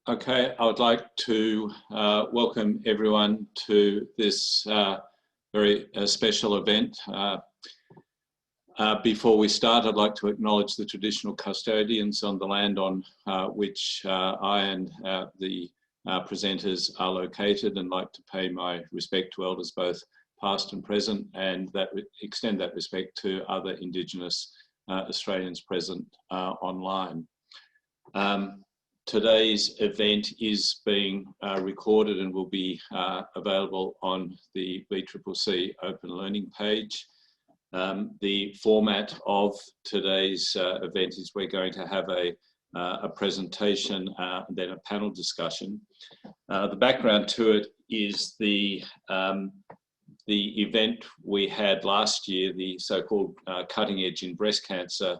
Okay, I would like to welcome everyone to this very special event. Before we start, I'd like to acknowledge the traditional custodians on the land on which I and the presenters are located, and like to pay my respect to elders both past and present, and extend that respect to other Indigenous Australians present online. Today's event is being recorded and will be available on the VCCC Open Learning page. The format of today's event is we're going to have a presentation and then a panel discussion. The background to it is the event we had last year, the so-called Cutting Edge in Breast Cancer,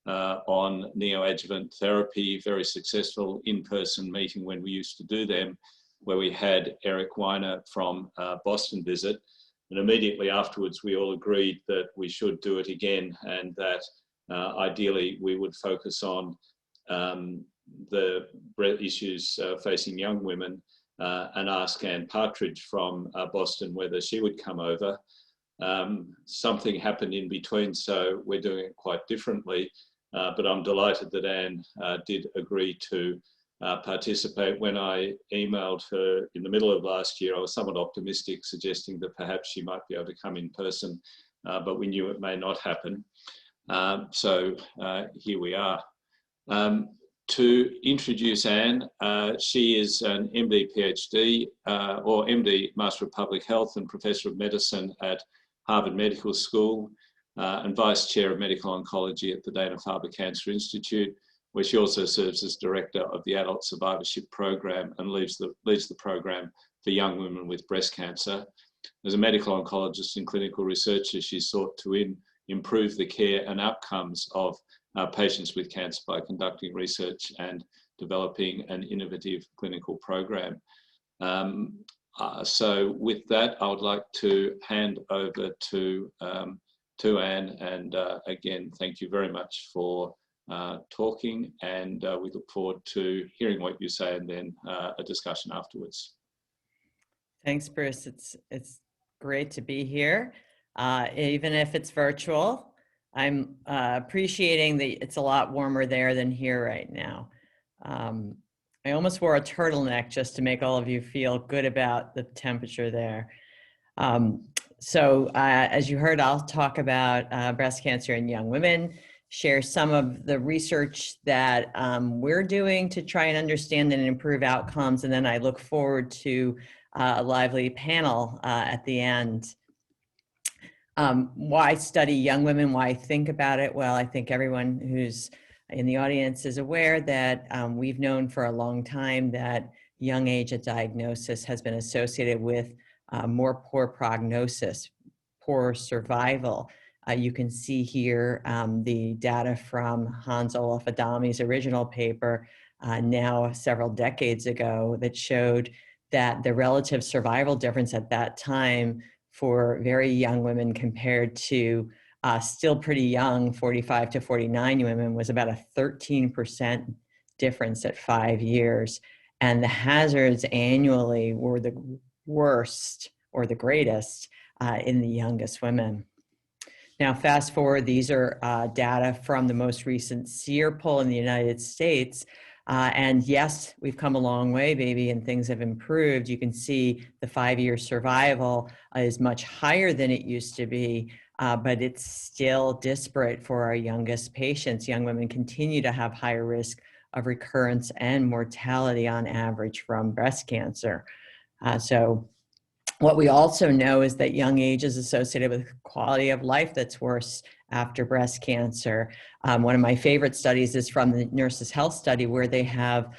on neoadjuvant therapy, very successful in-person meeting when we used to do them, where we had Eric Weiner from Boston visit. And immediately afterwards, we all agreed that we should do it again, and that ideally we would focus on the issues facing young women and ask Ann Partridge from Boston whether she would come over. Something happened in between, so we're doing it quite differently. But I'm delighted that Anne did agree to participate. When I emailed her in the middle of last year, I was somewhat optimistic, suggesting that perhaps she might be able to come in person, but we knew it may not happen. So here we are. To introduce Anne, she is an MD PhD, or MD Master of Public Health and Professor of Medicine at Harvard Medical School, and Vice Chair of Medical Oncology at the Dana-Farber Cancer Institute, where she also serves as Director of the Adult Survivorship Program and leads the program for young women with breast cancer. As a medical oncologist and clinical researcher, she sought to improve the care and outcomes of patients with cancer by conducting research and developing an innovative clinical program. So with that, I would like to hand over to Anne, and again, thank you very much for talking, and we look forward to hearing what you say and then a discussion afterwards. Thanks, Bruce. It's great to be here, even if it's virtual. I'm appreciating that it's a lot warmer there than here right now. I almost wore a turtleneck just to make all of you feel good about the temperature there. So as you heard, I'll talk about breast cancer in young women, share some of the research that we're doing to try and understand and improve outcomes, and then I look forward to a lively panel at the end. Why study young women? Why think about it? Well, I think everyone who's in the audience is aware that we've known for a long time that young age at diagnosis has been associated with more poor prognosis, poor survival. You can see here the data from Hans-Olof Adami's original paper now several decades ago that showed that the relative survival difference at that time for very young women compared to still pretty young 45 to 49 women was about a 13% difference at 5 years. And the hazards annually were the worst or the greatest in the youngest women. Now, fast forward, these are data from the most recent SEER poll in the United States. And yes, we've come a long way, baby, and things have improved. You can see the 5-year survival is much higher than it used to be, but it's still disparate for our youngest patients. Young women continue to have higher risk of recurrence and mortality on average from breast cancer. So what we also know is that young age is associated with quality of life that's worse after breast cancer. One of my favorite studies is from the Nurses' Health Study, where they have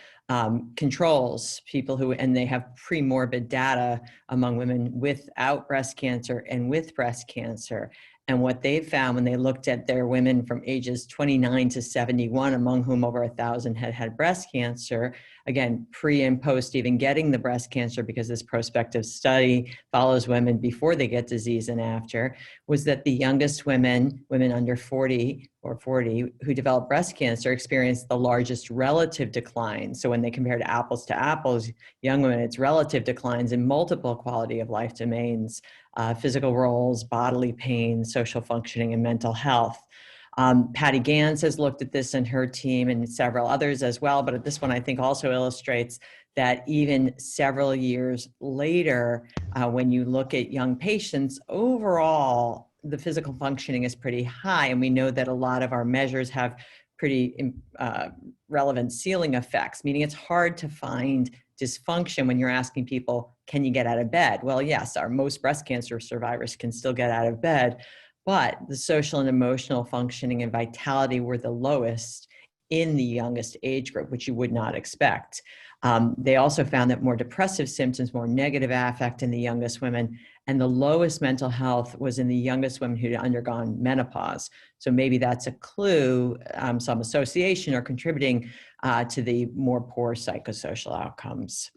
controls, and they have pre-morbid data among women without breast cancer and with breast cancer. And what they found when they looked at their women from ages 29 to 71, among whom over 1,000 had breast cancer, again, pre and post even getting the breast cancer, because this prospective study follows women before they get disease and after, was that the youngest women under 40 or 40 who developed breast cancer experienced the largest relative decline. So when they compared apples to apples, young women, it's relative declines in multiple quality of life domains, physical roles, bodily pain, social functioning, and mental health. Patty Gans has looked at this and her team, and several others as well. But this one, I think, also illustrates that even several years later, when you look at young patients, overall, the physical functioning is pretty high. And we know that a lot of our measures have pretty relevant ceiling effects, meaning it's hard to find dysfunction when you're asking people, can you get out of bed? Well, yes, most breast cancer survivors can still get out of bed, but the social and emotional functioning and vitality were the lowest in the youngest age group, which you would not expect. They also found that more depressive symptoms, more negative affect in the youngest women, and the lowest mental health was in the youngest women who'd undergone menopause. So maybe that's a clue, some association or contributing to the more poor psychosocial outcomes.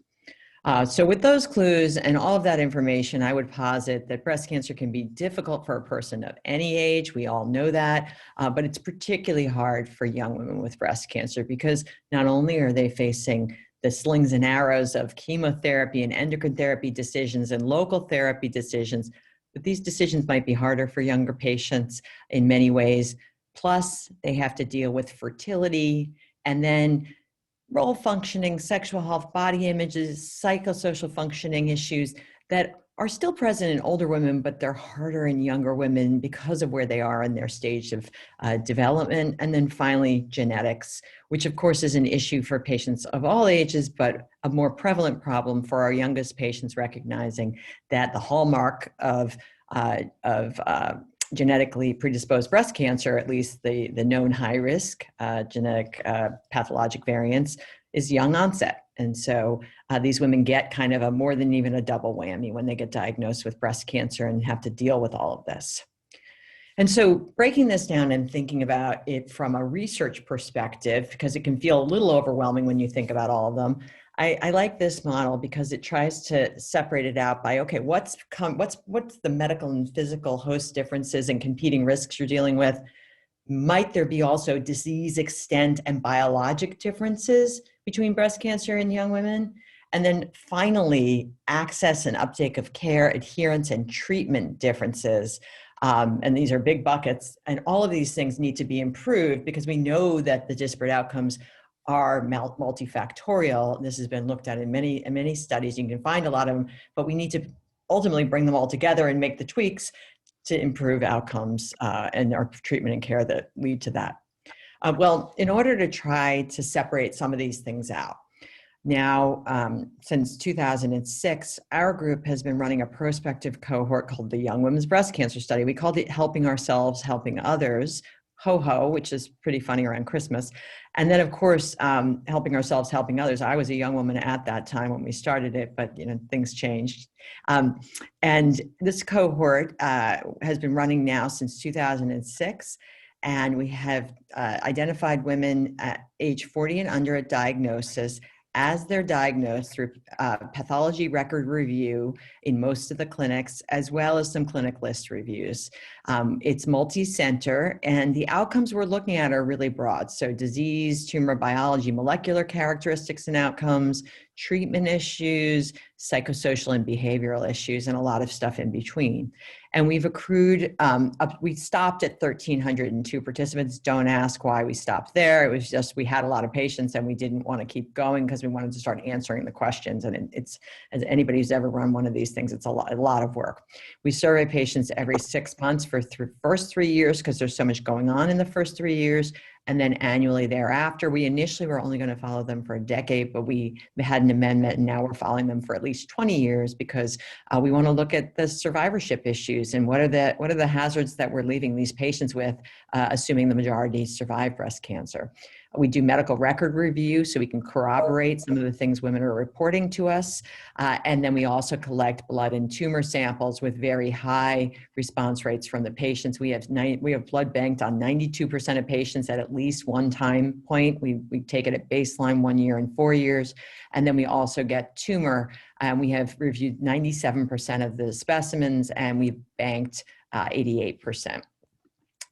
So with those clues and all of that information, I would posit that breast cancer can be difficult for a person of any age. We all know that, but it's particularly hard for young women with breast cancer because not only are they facing the slings and arrows of chemotherapy and endocrine therapy decisions and local therapy decisions, but these decisions might be harder for younger patients in many ways. Plus, they have to deal with fertility and then role functioning, sexual health, body images, psychosocial functioning issues that are still present in older women, but they're harder in younger women because of where they are in their stage of development. And then finally, genetics, which of course is an issue for patients of all ages, but a more prevalent problem for our youngest patients, recognizing that the hallmark of genetically predisposed breast cancer, at least the known high risk genetic pathologic variants, is young onset. And so these women get kind of a more than even a double whammy when they get diagnosed with breast cancer and have to deal with all of this. And so breaking this down and thinking about it from a research perspective, because it can feel a little overwhelming when you think about all of them, I like this model because it tries to separate it out by, okay, what's the medical and physical host differences and competing risks you're dealing with? Might there be also disease extent and biologic differences between breast cancer and young women? And then finally, access and uptake of care, adherence and treatment differences. And these are big buckets. And all of these things need to be improved because we know that the disparate outcomes are multifactorial. This has been looked at in many studies. You can find a lot of them, but we need to ultimately bring them all together and make the tweaks to improve outcomes and our treatment and care that lead to that. Well, in order to try to separate some of these things out, now, since 2006, our group has been running a prospective cohort called the Young Women's Breast Cancer Study. We called it Helping Ourselves, Helping Others, HO-HO, which is pretty funny around Christmas. And then, of course, Helping Ourselves, Helping Others. I was a young woman at that time when we started it, but things changed. And this cohort has been running now since 2006. And we have identified women at age 40 and under at diagnosis as they're diagnosed through pathology record review in most of the clinics, as well as some clinic list reviews. It's multi-center, and the outcomes we're looking at are really broad. So disease, tumor biology, molecular characteristics and outcomes, treatment issues, psychosocial and behavioral issues, and a lot of stuff in between. And we've accrued, we stopped at 1,302 participants. Don't ask why we stopped there. It was just, we had a lot of patients and we didn't want to keep going because we wanted to start answering the questions. And it's, as anybody who's ever run one of these things, it's a lot of work. We survey patients every 6 months for first 3 years because there's so much going on in the first 3 years. And then annually thereafter. We initially were only going to follow them for a decade, but we had an amendment and now we're following them for at least 20 years because we want to look at the survivorship issues and what are the hazards that we're leaving these patients with, assuming the majority survive breast cancer. We do medical record review so we can corroborate some of the things women are reporting to us. And then we also collect blood and tumor samples with very high response rates from the patients. We have blood banked on 92% of patients at least one time point. We take it at baseline 1 year and 4 years. And then we also get tumor. We have reviewed 97% of the specimens, and we've banked 88%.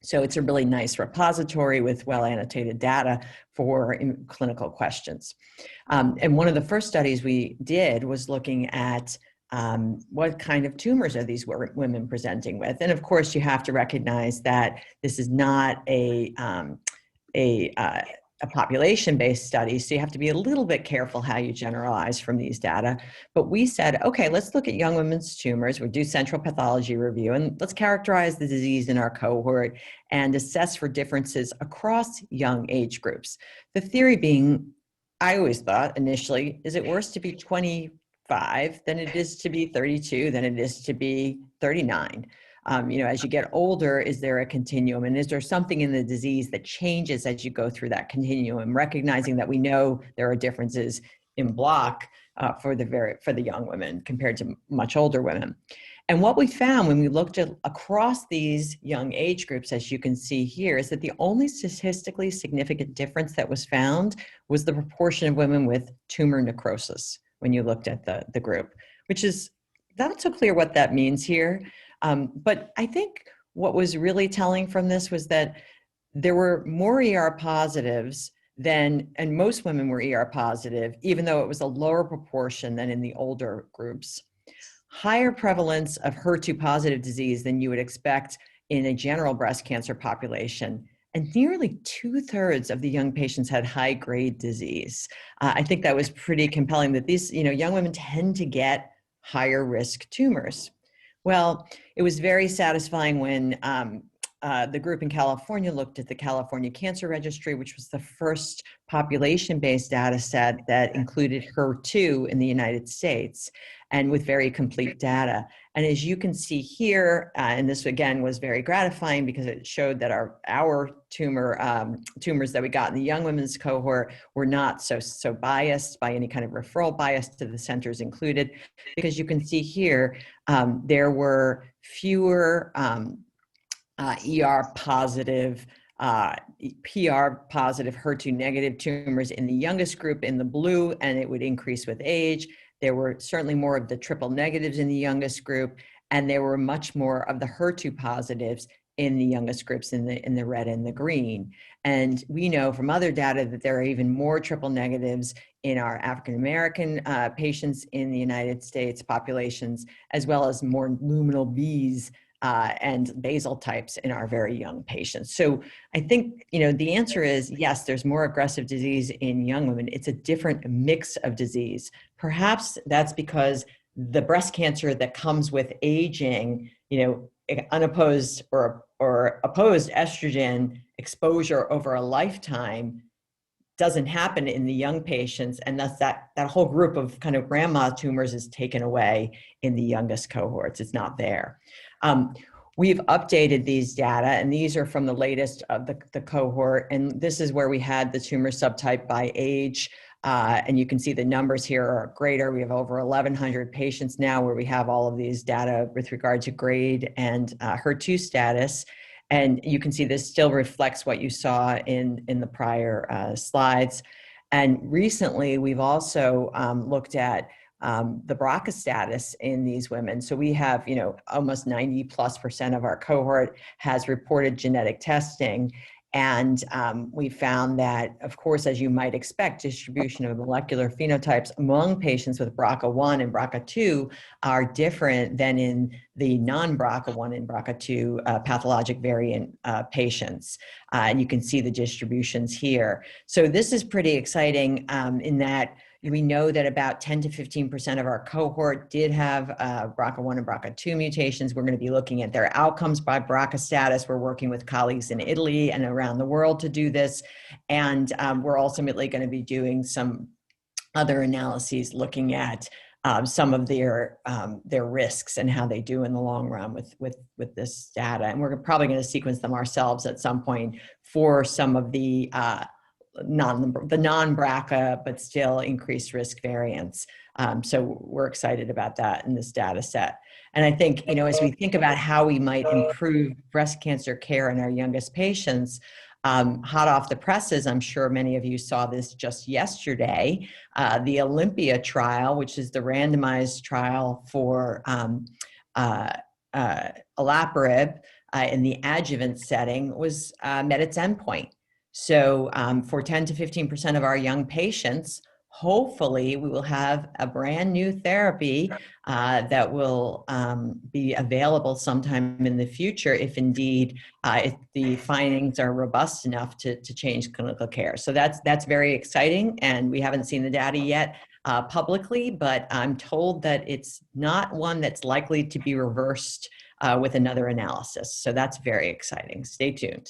So it's a really nice repository with well-annotated data for clinical questions. And one of the first studies we did was looking at what kind of tumors are these women presenting with. And of course, you have to recognize that this is not a population-based study, so you have to be a little bit careful how you generalize from these data. But we said, okay, let's look at young women's tumors. We do central pathology review, and let's characterize the disease in our cohort and assess for differences across young age groups. The theory being, I always thought initially, is it worse to be 25 than it is to be 32 than it is to be 39? As you get older, is there a continuum? And is there something in the disease that changes as you go through that continuum, recognizing that we know there are differences in block for the young women compared to much older women? And what we found when we looked at across these young age groups, as you can see here, is that the only statistically significant difference that was found was the proportion of women with tumor necrosis when you looked at the group, which is not so clear what that means here. But I think what was really telling from this was that there were more ER positives and most women were ER positive, even though it was a lower proportion than in the older groups. Higher prevalence of HER2 positive disease than you would expect in a general breast cancer population. And nearly 2/3 of the young patients had high-grade disease. I think that was pretty compelling that these, young women tend to get higher risk tumors. Well, it was very satisfying when the group in California looked at the California Cancer Registry, which was the first population-based data set that included HER2 in the United States, and with very complete data. And as you can see here, and this again was very gratifying because it showed that our tumors that we got in the young women's cohort were not so biased by any kind of referral bias to the centers included, because you can see here there were fewer ER positive, PR positive, HER2 negative tumors in the youngest group in the blue, and it would increase with age. There were certainly more of the triple negatives in the youngest group, and there were much more of the HER2 positives in the youngest groups in the red and the green. And we know from other data that there are even more triple negatives in our African American patients in the United States populations, as well as more luminal Bs and basal types in our very young patients. So I think, the answer is yes, there's more aggressive disease in young women. It's a different mix of disease. Perhaps that's because the breast cancer that comes with aging, unopposed or opposed estrogen exposure over a lifetime doesn't happen in the young patients, and thus that whole group of kind of grandma tumors is taken away in the youngest cohorts. It's not there. We've updated these data, and these are from the latest of the cohort, and this is where we had the tumor subtype by age, and you can see the numbers here are greater. We have over 1,100 patients now where we have all of these data with regard to grade and HER2 status. And you can see this still reflects what you saw in the prior slides. And recently, we've also looked at the BRCA status in these women. So we have, almost 90+% of our cohort has reported genetic testing. And we found that, of course, as you might expect, distribution of molecular phenotypes among patients with BRCA1 and BRCA2 are different than in the non-BRCA1 and BRCA2 pathologic variant patients. And you can see the distributions here. So this is pretty exciting in that we know that about 10 to 15% of our cohort did have BRCA1 and BRCA2 mutations. We're going to be looking at their outcomes by BRCA status. We're working with colleagues in Italy and around the world to do this. And we're ultimately going to be doing some other analyses looking at some of their risks and how they do in the long run with this data. And we're probably going to sequence them ourselves at some point for some of the the non-BRCA, but still increased risk variants. So we're excited about that in this data set. And I think, as we think about how we might improve breast cancer care in our youngest patients, hot off the presses, I'm sure many of you saw this just yesterday, the Olympia trial, which is the randomized trial for olaparib in the adjuvant setting, was met its endpoint. So for 10 to 15% of our young patients, hopefully we will have a brand new therapy that will be available sometime in the future if indeed if the findings are robust enough to change clinical care. So that's very exciting, and we haven't seen the data yet publicly, but I'm told that it's not one that's likely to be reversed with another analysis. So that's very exciting. Stay tuned.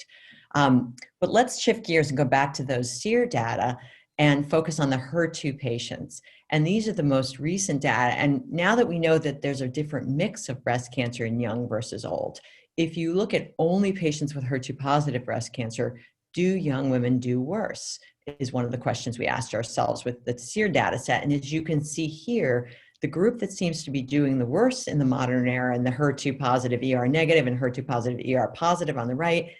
But let's shift gears and go back to those SEER data and focus on the HER2 patients. And these are the most recent data. And now that we know that there's a different mix of breast cancer in young versus old, if you look at only patients with HER2 positive breast cancer, do young women do worse? Is one of the questions we asked ourselves with the SEER data set. And as you can see here, the group that seems to be doing the worst in the modern era and the HER2 positive ER negative and HER2 positive ER positive on the right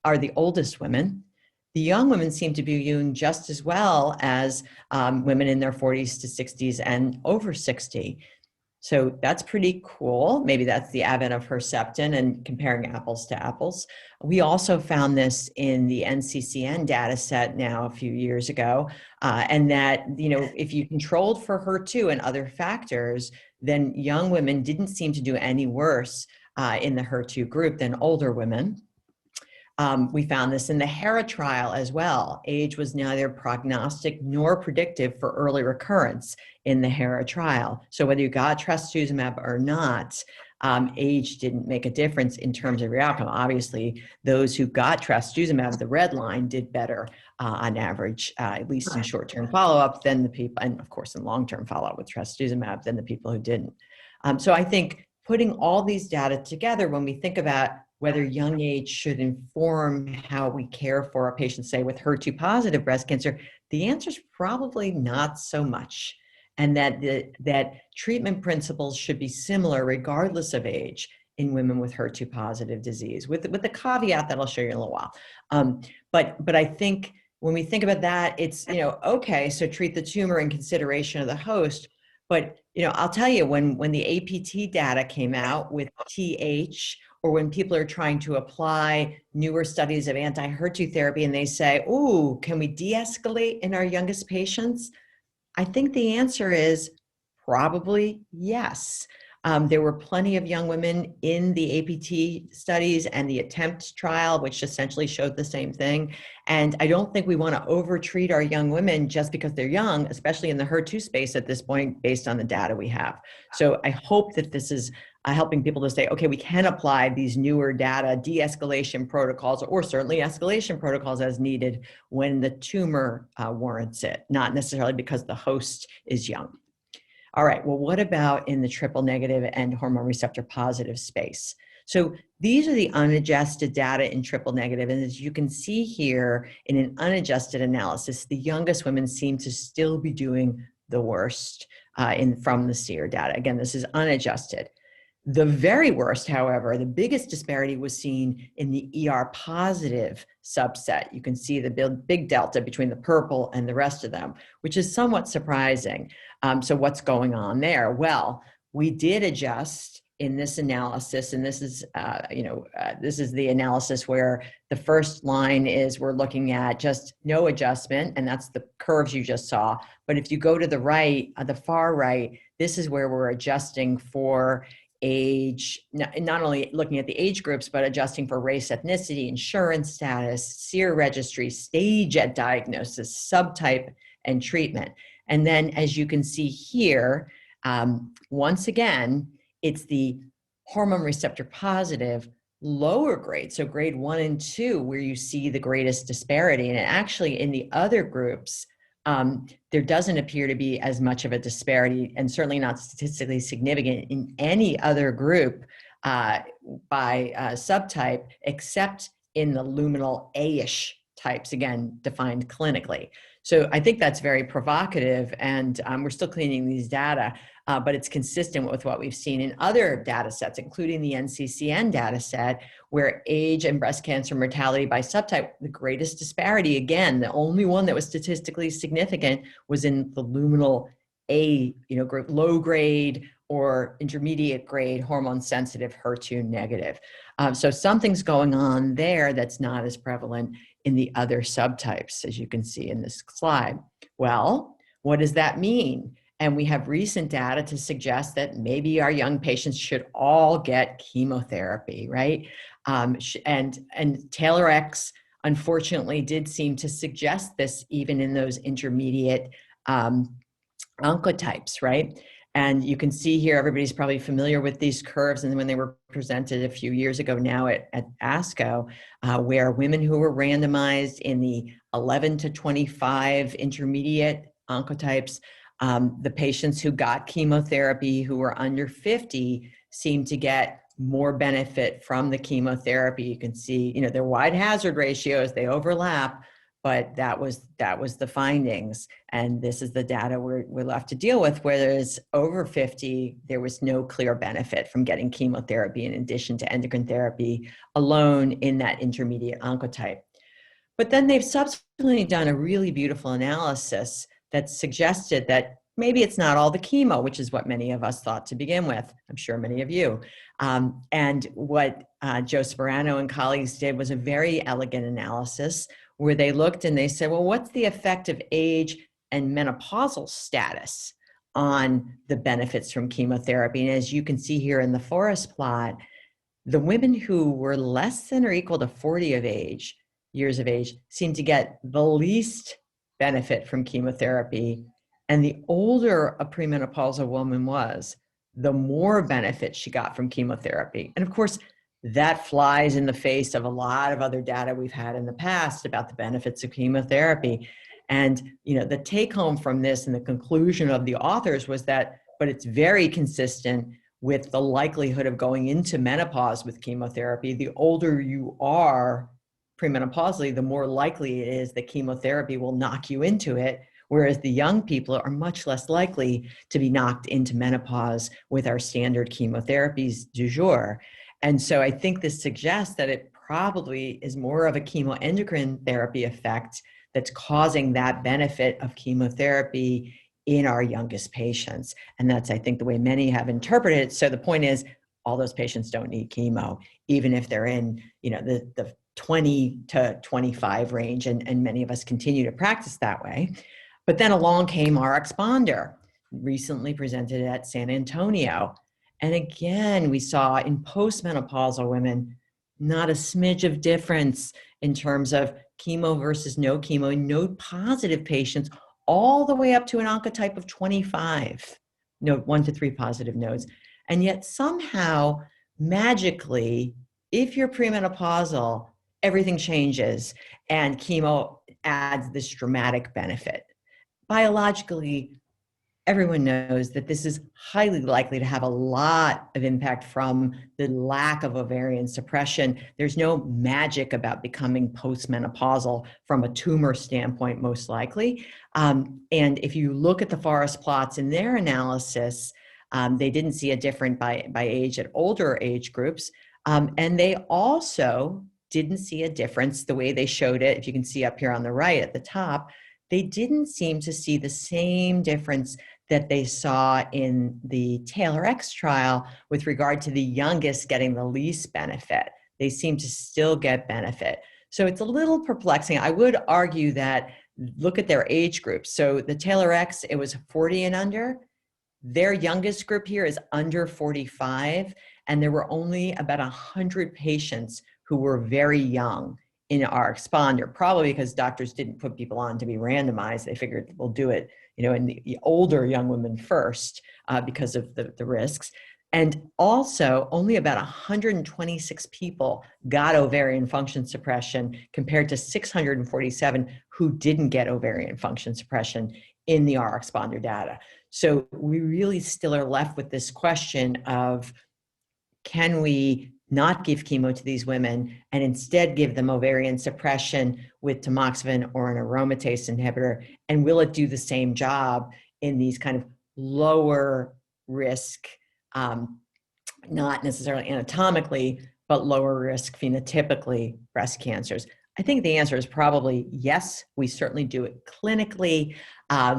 are the oldest women. The young women seem to be doing just as well as women in their 40s to 60s and over 60. So that's pretty cool. Maybe that's the advent of Herceptin and comparing apples to apples. We also found this in the NCCN data set now a few years ago, and that, if you controlled for HER2 and other factors, then young women didn't seem to do any worse in the HER2 group than older women. We found this in the HERA trial as well. Age was neither prognostic nor predictive for early recurrence in the HERA trial. So whether you got trastuzumab or not, age didn't make a difference in terms of your outcome. Obviously, those who got trastuzumab, the red line, did better on average, at least in short-term follow-up, than the people, and of course in long-term follow-up with trastuzumab, than the people who didn't. So I think putting all these data together, when we think about whether young age should inform how we care for a patient, say, with HER2 positive breast cancer, the answer is probably not so much. And that treatment principles should be similar regardless of age in women with HER2 positive disease, with the caveat that I'll show you in a little while. But I think when we think about that, it's, okay, so treat the tumor in consideration of the host. But, I'll tell you, when the APT data came out with TH, or when people are trying to apply newer studies of anti-HER2 therapy and they say, ooh, can we de-escalate in our youngest patients? I think the answer is probably yes. There were plenty of young women in the APT studies and the ATTEMPT trial, which essentially showed the same thing. And I don't think we want to overtreat our young women just because they're young, especially in the HER2 space at this point, based on the data we have. So I hope that this is helping people to say, okay, we can apply these newer data, de-escalation protocols, or certainly escalation protocols as needed when the tumor warrants it, not necessarily because the host is young. All right, well, what about in the triple negative and hormone receptor positive space? So these are the unadjusted data in triple negative. And as you can see here in an unadjusted analysis, the youngest women seem to still be doing the worst from the SEER data. Again, this is unadjusted. The very worst, however, the biggest disparity was seen in the ER positive subset. You can see the big delta between the purple and the rest of them, which is somewhat surprising. So what's going on there? Well, we did adjust in this analysis, and this is, this is the analysis where the first line is we're looking at just no adjustment, and that's the curves you just saw. But if you go to the right, the far right, this is where we're adjusting for age, not only looking at the age groups, but adjusting for race, ethnicity, insurance status, SEER registry, stage at diagnosis, subtype, and treatment. And then as you can see here, once again, it's the hormone receptor positive lower grade, so grade 1 and 2, where you see the greatest disparity. And actually in the other groups, there doesn't appear to be as much of a disparity, and certainly not statistically significant in any other group by subtype, except in the luminal A-ish types, again, defined clinically. So I think that's very provocative, and we're still cleaning these data, but it's consistent with what we've seen in other data sets, including the NCCN data set, where age and breast cancer mortality by subtype, the greatest disparity, again, the only one that was statistically significant was in the luminal A, low grade or intermediate grade hormone sensitive HER2 negative. So something's going on there that's not as prevalent in the other subtypes, as you can see in this slide. Well, what does that mean? And we have recent data to suggest that maybe our young patients should all get chemotherapy, right? And TAILOR-X, unfortunately, did seem to suggest this even in those intermediate oncotypes, right? And you can see here, everybody's probably familiar with these curves, and when they were presented a few years ago now at ASCO, where women who were randomized in the 11 to 25 intermediate oncotypes, the patients who got chemotherapy who were under 50 seemed to get more benefit from the chemotherapy. You can see, they're wide hazard ratios, they overlap, but that was the findings. And this is the data we're left to deal with, whereas over 50, there was no clear benefit from getting chemotherapy in addition to endocrine therapy alone in that intermediate oncotype. But then they've subsequently done a really beautiful analysis that suggested that maybe it's not all the chemo, which is what many of us thought to begin with. I'm sure many of you. And what Joe Sperano and colleagues did was a very elegant analysis where they looked and they said, well, what's the effect of age and menopausal status on the benefits from chemotherapy? And as you can see here in the forest plot, the women who were less than or equal to 40 years of age seemed to get the least benefit from chemotherapy. And the older a premenopausal woman was, the more benefit she got from chemotherapy. And of course, that flies in the face of a lot of other data we've had in the past about the benefits of chemotherapy. And the take home from this and the conclusion of the authors was that, but it's very consistent with the likelihood of going into menopause with chemotherapy. The older you are premenopausally, the more likely it is that chemotherapy will knock you into it, whereas the young people are much less likely to be knocked into menopause with our standard chemotherapies du jour. And so I think this suggests that it probably is more of a chemoendocrine therapy effect that's causing that benefit of chemotherapy in our youngest patients. And that's, I think, the way many have interpreted it. So the point is, all those patients don't need chemo, even if they're in, the 20 to 25 range, and many of us continue to practice that way. But then along came our exponder, recently presented at San Antonio. And again, we saw in postmenopausal women, not a smidge of difference in terms of chemo versus no chemo in node positive patients, all the way up to an oncotype of 25, 1 to 3 positive nodes. And yet somehow, magically, if you're premenopausal, everything changes and chemo adds this dramatic benefit. Biologically, everyone knows that this is highly likely to have a lot of impact from the lack of ovarian suppression. There's no magic about becoming postmenopausal from a tumor standpoint, most likely. And if you look at the forest plots in their analysis, they didn't see a difference by age at older age groups. And they also didn't see a difference the way they showed it. If you can see up here on the right at the top, they didn't seem to see the same difference that they saw in the TAILOR-X trial with regard to the youngest getting the least benefit. They seem to still get benefit. So it's a little perplexing. I would argue that look at their age groups. So the TAILOR-X, it was 40 and under. Their youngest group here is under 45, and there were only about 100 patients who were very young in our exponder, probably because doctors didn't put people on to be randomized. They figured we'll do it, in the older young women first because of the risks. And also only about 126 people got ovarian function suppression compared to 647 who didn't get ovarian function suppression in the R-Exponder data. So we really still are left with this question of, can we not give chemo to these women and instead give them ovarian suppression with tamoxifen or an aromatase inhibitor? And will it do the same job in these kind of lower risk, not necessarily anatomically, but lower risk phenotypically breast cancers? I think the answer is probably yes. We certainly do it clinically.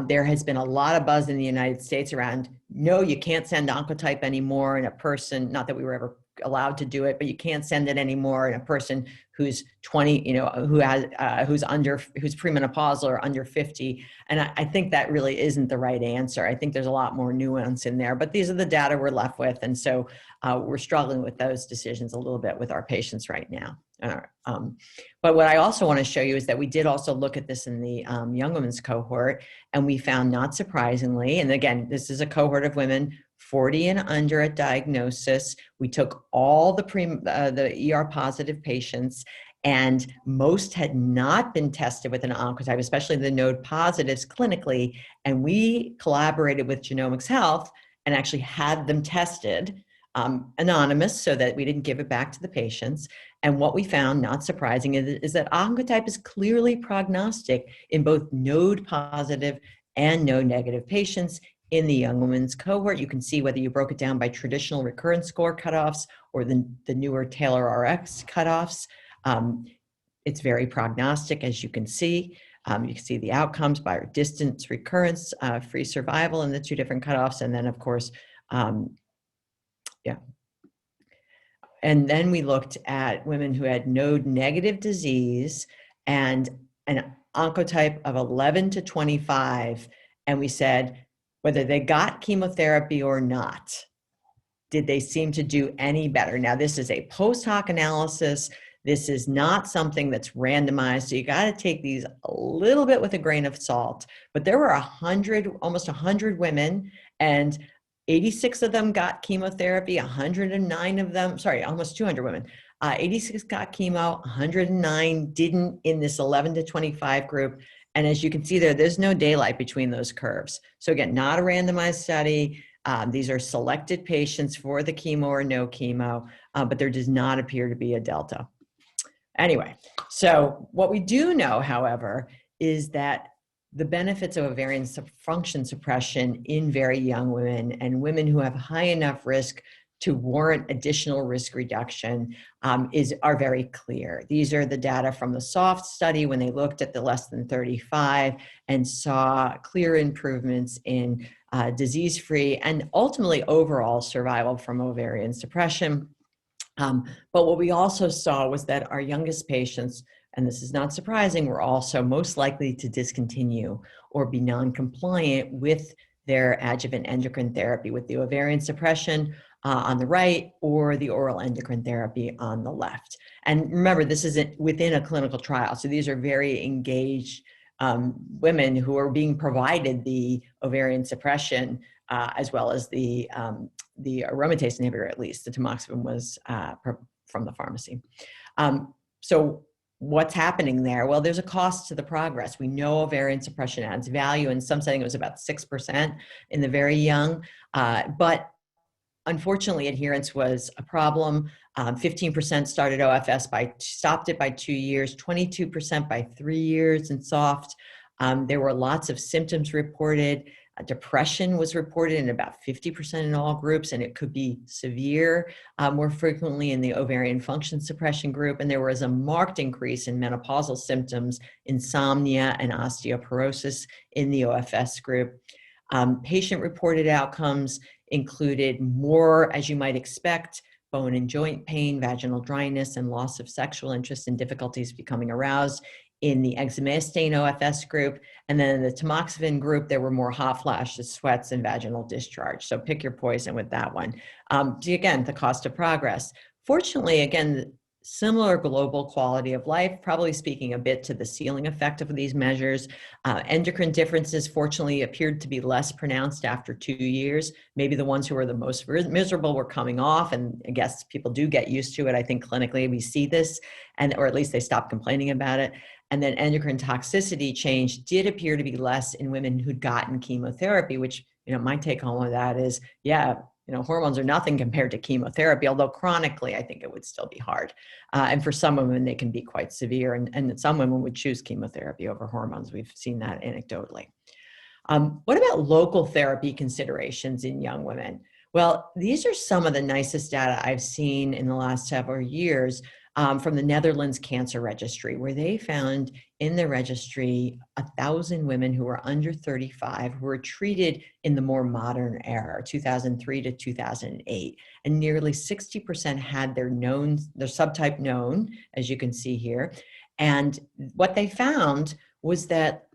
There has been a lot of buzz in the United States around, no, you can't send Oncotype anymore in a person, not that we were ever allowed to do it, but you can't send it anymore in a person who's 20, who has, who's premenopausal or under 50. And I think that really isn't the right answer. I think there's a lot more nuance in there, but these are the data we're left with. And so we're struggling with those decisions a little bit with our patients right now. But what I also want to show you is that we did also look at this in the young women's cohort, and we found, not surprisingly, and again, this is a cohort of women 40 and under at diagnosis. We took all the ER positive patients, and most had not been tested with an Oncotype, especially the node positives clinically. And we collaborated with Genomics Health and actually had them tested anonymous so that we didn't give it back to the patients. And what we found, not surprising, is that Oncotype is clearly prognostic in both node positive and node negative patients in the young women's cohort. You can see whether you broke it down by traditional recurrence score cutoffs or the newer Taylor RX cutoffs. It's very prognostic, as you can see. You can see the outcomes by distance, recurrence, free survival in the two different cutoffs. And then, of course, and then we looked at women who had node negative disease and an Oncotype of 11 to 25. And we said, whether they got chemotherapy or not, did they seem to do any better? Now, this is a post hoc analysis. This is not something that's randomized. So you got to take these a little bit with a grain of salt. But there were almost 100 women, and 86 of them got chemotherapy, 109 of them, almost 200 women. 86 got chemo, 109 didn't in this 11 to 25 group. And as you can see there, there's no daylight between those curves. So again, not a randomized study. These are selected patients for the chemo or no chemo, but there does not appear to be a delta. Anyway, so what we do know, however, is that the benefits of ovarian function suppression in very young women and women who have high enough risk to warrant additional risk reduction are very clear. These are the data from the SOFT study when they looked at the less than 35 and saw clear improvements in disease-free and ultimately overall survival from ovarian suppression. But what we also saw was that our youngest patients, and this is not surprising, were also most likely to discontinue or be non-compliant with their adjuvant endocrine therapy, with the ovarian suppression on the right or the oral endocrine therapy on the left. And remember, this isn't within a clinical trial. So these are very engaged women who are being provided the ovarian suppression as well as the aromatase inhibitor, at least. The tamoxifen was from the pharmacy. So what's happening there? Well, there's a cost to the progress. We know ovarian suppression adds value. In some setting, it was about 6% in the very young. But unfortunately, adherence was a problem. 15% started OFS stopped it by 2 years, 22% by 3 years in soft. There were lots of symptoms reported. Depression was reported in about 50% in all groups, and it could be severe more frequently in the ovarian function suppression group. And there was a marked increase in menopausal symptoms, insomnia, and osteoporosis in the OFS group. Patient-reported outcomes included more, as you might expect, bone and joint pain, vaginal dryness, and loss of sexual interest and difficulties becoming aroused in the exemestane OFS group. And then in the tamoxifen group, there were more hot flashes, sweats, and vaginal discharge. So pick your poison with that one. Again, the cost of progress. Fortunately, again, similar global quality of life, probably speaking a bit to the ceiling effect of these measures. Endocrine differences, fortunately, appeared to be less pronounced after 2 years. Maybe the ones who were the most miserable were coming off, and I guess people do get used to it. I think clinically we see this, or at least they stop complaining about it. And then endocrine toxicity change did appear to be less in women who'd gotten chemotherapy, which, my take home of that is, yeah, hormones are nothing compared to chemotherapy, although chronically, I think it would still be hard. And for some women, they can be quite severe, and some women would choose chemotherapy over hormones. We've seen that anecdotally. What about local therapy considerations in young women? Well, these are some of the nicest data I've seen in the last several years from the Netherlands Cancer Registry, where they found in the registry 1,000 women who were under 35 who were treated in the more modern era, 2003 to 2008. And nearly 60% had their subtype known, as you can see here. And what they found was that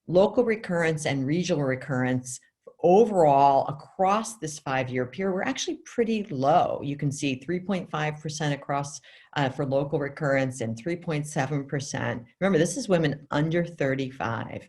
local recurrence and regional recurrence overall across this 5-year period were actually pretty low. You can see 3.5% across for local recurrence and 3.7%. Remember, this is women under 35.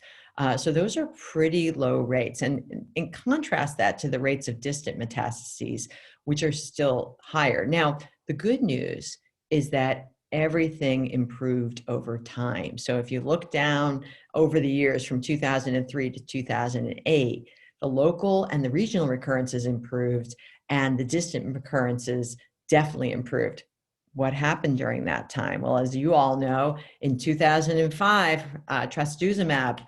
So those are pretty low rates. And in contrast that to the rates of distant metastases, which are still higher. Now, the good news is that everything improved over time. So if you look down over the years from 2003 to 2008, the local and the regional recurrences improved, and the distant recurrences definitely improved. What happened during that time? Well, as you all know, in 2005, trastuzumab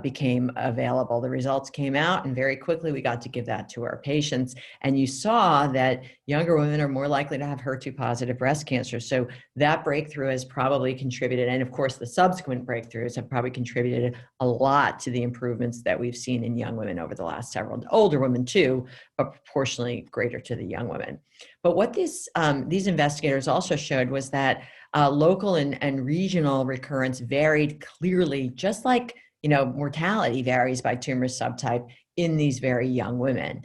became available. The results came out, and very quickly we got to give that to our patients. And you saw that younger women are more likely to have HER2 positive breast cancer. So that breakthrough has probably contributed, and of course the subsequent breakthroughs have probably contributed a lot to the improvements that we've seen in young women over the last several, older women too, but proportionally greater to the young women. But what these investigators also showed was that local and regional recurrence varied clearly, just like mortality varies by tumor subtype in these very young women.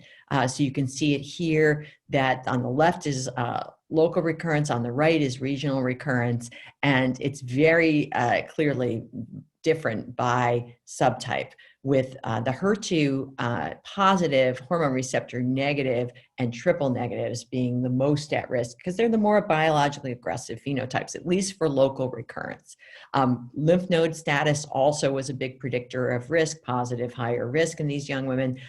So you can see it here that on the left is local recurrence, on the right is regional recurrence, and it's very clearly different by subtype, with the HER2 positive, hormone receptor negative, and triple negatives being the most at risk because they're the more biologically aggressive phenotypes, at least for local recurrence. Lymph node status also was a big predictor of risk, positive, higher risk in these young women.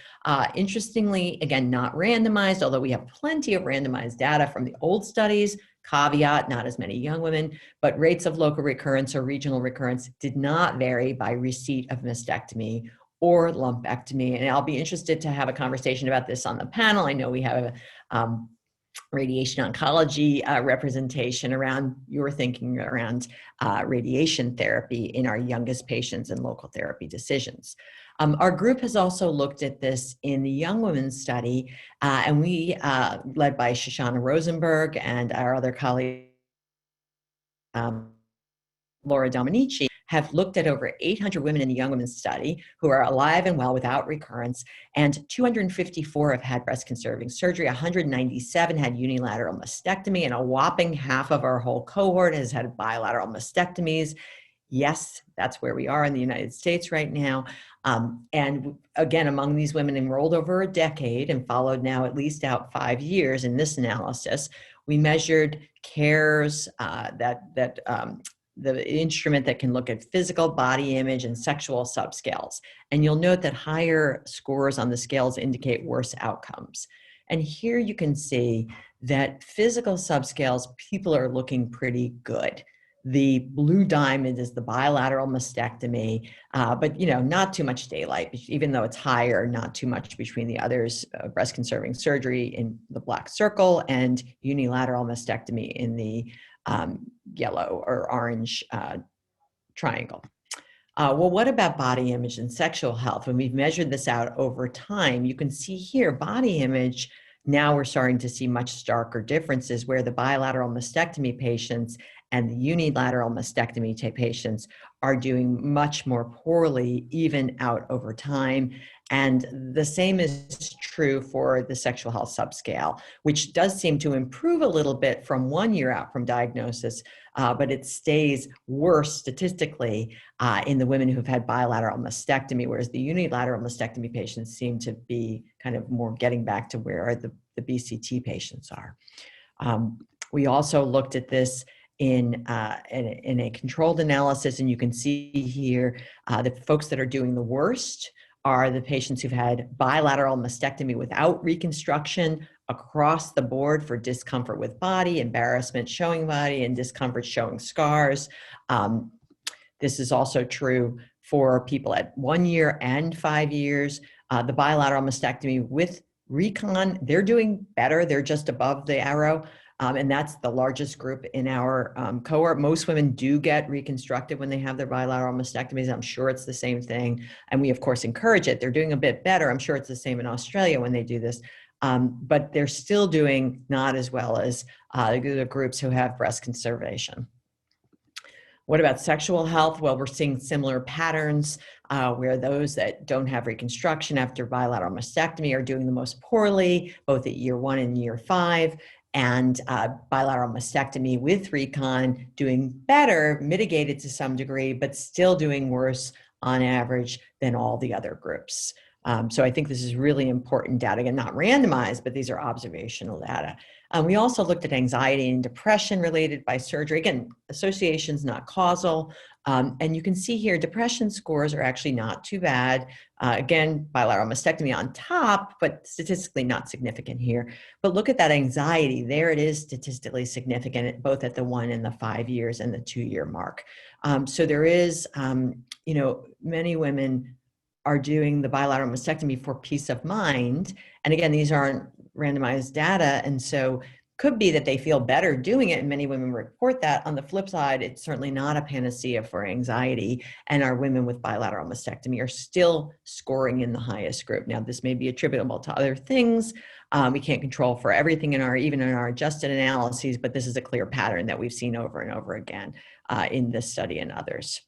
Interestingly, again, not randomized, although we have plenty of randomized data from the old studies. Caveat, not as many young women, but rates of local recurrence or regional recurrence did not vary by receipt of mastectomy or lumpectomy. And I'll be interested to have a conversation about this on the panel. I know we have a radiation oncology representation around your thinking around radiation therapy in our youngest patients and local therapy decisions. Our group has also looked at this in the young women's study, and we, led by Shoshana Rosenberg and our other colleague, Laura Dominici, have looked at over 800 women in the young women's study who are alive and well without recurrence, and 254 have had breast conserving surgery, 197 had unilateral mastectomy, and a whopping half of our whole cohort has had bilateral mastectomies. Yes, that's where we are in the United States right now. And again, among these women enrolled over a decade and followed now at least out 5 years in this analysis, we measured CARES, the instrument that can look at physical body image and sexual subscales. And you'll note that higher scores on the scales indicate worse outcomes. And here you can see that physical subscales, people are looking pretty good. The blue diamond is the bilateral mastectomy, but not too much daylight, even though it's higher, not too much between the others, breast conserving surgery in the black circle and unilateral mastectomy in the yellow or orange triangle. Well, what about body image and sexual health? When we've measured this out over time, you can see here body image. Now we're starting to see much starker differences where the bilateral mastectomy patients and the unilateral mastectomy patients are doing much more poorly, even out over time. And the same is true for the sexual health subscale, which does seem to improve a little bit from 1 year out from diagnosis, but it stays worse statistically in the women who've had bilateral mastectomy, whereas the unilateral mastectomy patients seem to be kind of more getting back to where the BCT patients are. We also looked at this in a controlled analysis, and you can see here the folks that are doing the worst are the patients who've had bilateral mastectomy without reconstruction across the board for discomfort with body, embarrassment showing body, and discomfort showing scars. This is also true for people at 1 year and 5 years. The bilateral mastectomy with recon, they're doing better. They're just above the arrow. And that's the largest group in our cohort. Most women do get reconstructed when they have their bilateral mastectomies. I'm sure it's the same thing. And we, of course, encourage it. They're doing a bit better. I'm sure it's the same in Australia when they do this. But they're still doing not as well as the groups who have breast conservation. What about sexual health? Well, we're seeing similar patterns where those that don't have reconstruction after bilateral mastectomy are doing the most poorly, both at year 1 and year 5. And bilateral mastectomy with recon doing better, mitigated to some degree, but still doing worse on average than all the other groups. So I think this is really important data, again, not randomized, but these are observational data. We also looked at anxiety and depression related by surgery. Again, associations, not causal. And you can see here, depression scores are actually not too bad. Again, bilateral mastectomy on top, but statistically not significant here. But look at that anxiety. There it is statistically significant, both at the 1 and the 5 years and the 2-year mark. So there is, many women are doing the bilateral mastectomy for peace of mind. And again, these aren't randomized data. And so could be that they feel better doing it. And many women report that. On the flip side, it's certainly not a panacea for anxiety. And our women with bilateral mastectomy are still scoring in the highest group. Now, this may be attributable to other things. We can't control for everything even in our adjusted analyses, but this is a clear pattern that we've seen over and over again in this study and others.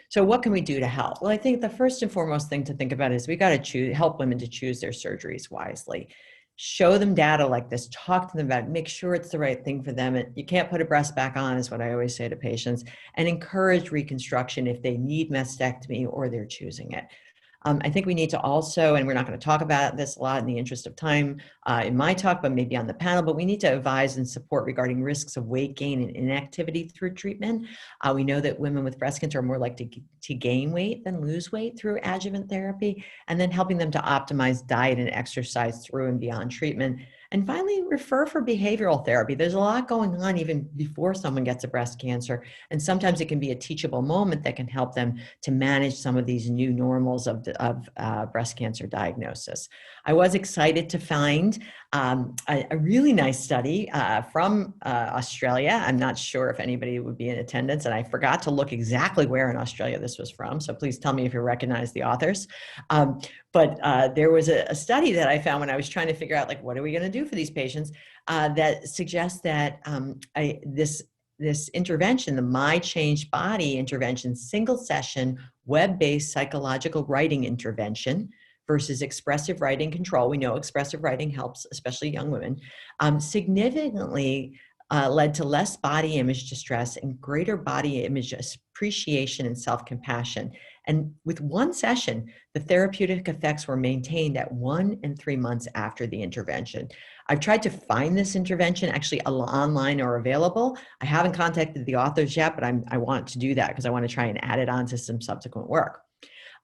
So what can we do to help? Well, I think the first and foremost thing to think about is we got to help women to choose their surgeries wisely. Show them data like this, talk to them about it, make sure it's the right thing for them. You can't put a breast back on is what I always say to patients, and encourage reconstruction if they need mastectomy or they're choosing it. I think we need to also, and we're not going to talk about this a lot in the interest of time in my talk, but maybe on the panel, but we need to advise and support regarding risks of weight gain and inactivity through treatment. We know that women with breast cancer are more likely to gain weight than lose weight through adjuvant therapy, and then helping them to optimize diet and exercise through and beyond treatment. And finally, refer for behavioral therapy. There's a lot going on even before someone gets a breast cancer. And sometimes it can be a teachable moment that can help them to manage some of these new normals of breast cancer diagnosis. I was excited to find a really nice study from Australia. I'm not sure if anybody would be in attendance, and I forgot to look exactly where in Australia this was from. So please tell me if you recognize the authors. But there was a study that I found when I was trying to figure out, like, what are we going to do for these patients that suggests that this intervention, the My Changed Body intervention, single session, web-based psychological writing intervention versus expressive writing control. We know expressive writing helps, especially young women, significantly led to less body image distress and greater body image appreciation and self-compassion. And with one session, the therapeutic effects were maintained at 1 and 3 months after the intervention. I've tried to find this intervention actually online or available. I haven't contacted the authors yet, but I want to do that because I want to try and add it on to some subsequent work.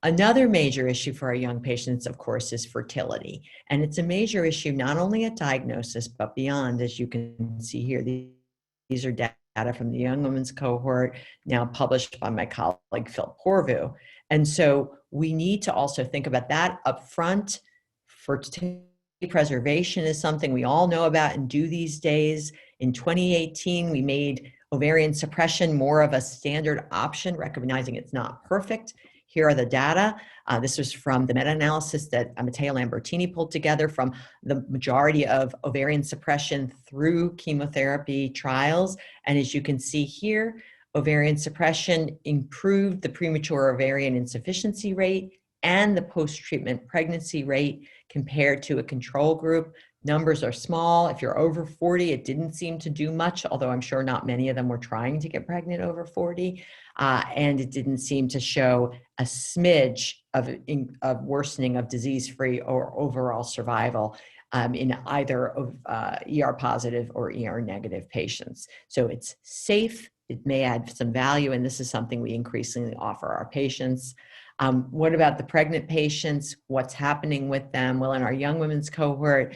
Another major issue for our young patients, of course, is fertility. And it's a major issue not only at diagnosis, but beyond, as you can see here. These are data from the young women's cohort, now published by my colleague, Phil Porvu. And so we need to also think about that up front. Fertility preservation is something we all know about and do these days. In 2018, we made ovarian suppression more of a standard option, recognizing it's not perfect. Here are the data. This was from the meta-analysis that Matteo Lambertini pulled together from the majority of ovarian suppression through chemotherapy trials. And as you can see here, ovarian suppression improved the premature ovarian insufficiency rate and the post-treatment pregnancy rate compared to a control group. Numbers are small. If you're over 40, it didn't seem to do much, although I'm sure not many of them were trying to get pregnant over 40. And it didn't seem to show a smidge of worsening of disease-free or overall survival in either of ER positive or ER negative patients. So it's safe. It may add some value, and this is something we increasingly offer our patients. What about the pregnant patients? What's happening with them? Well, in our young women's cohort,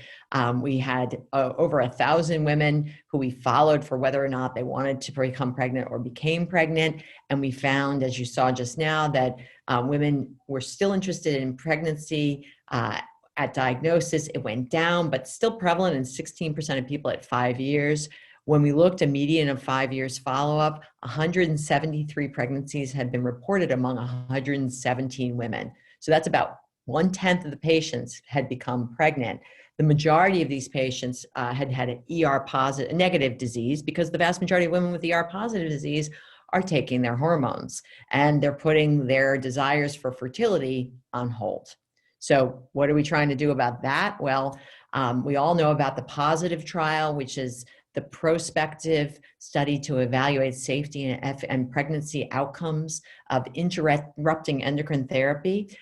we had over 1,000 women who we followed for whether or not they wanted to become pregnant or became pregnant. And we found, as you saw just now, that women were still interested in pregnancy at diagnosis. It went down, but still prevalent in 16% of people at 5 years. When we looked, a median of 5 years follow-up, 173 pregnancies had been reported among 117 women. So that's about 1/10 of the patients had become pregnant. The majority of these patients had had an ER positive, negative disease, because the vast majority of women with ER positive disease are taking their hormones and they're putting their desires for fertility on hold. So what are we trying to do about that? Well, we all know about the POSITIVE trial, which is the prospective study to evaluate safety and pregnancy outcomes of interrupting endocrine therapy.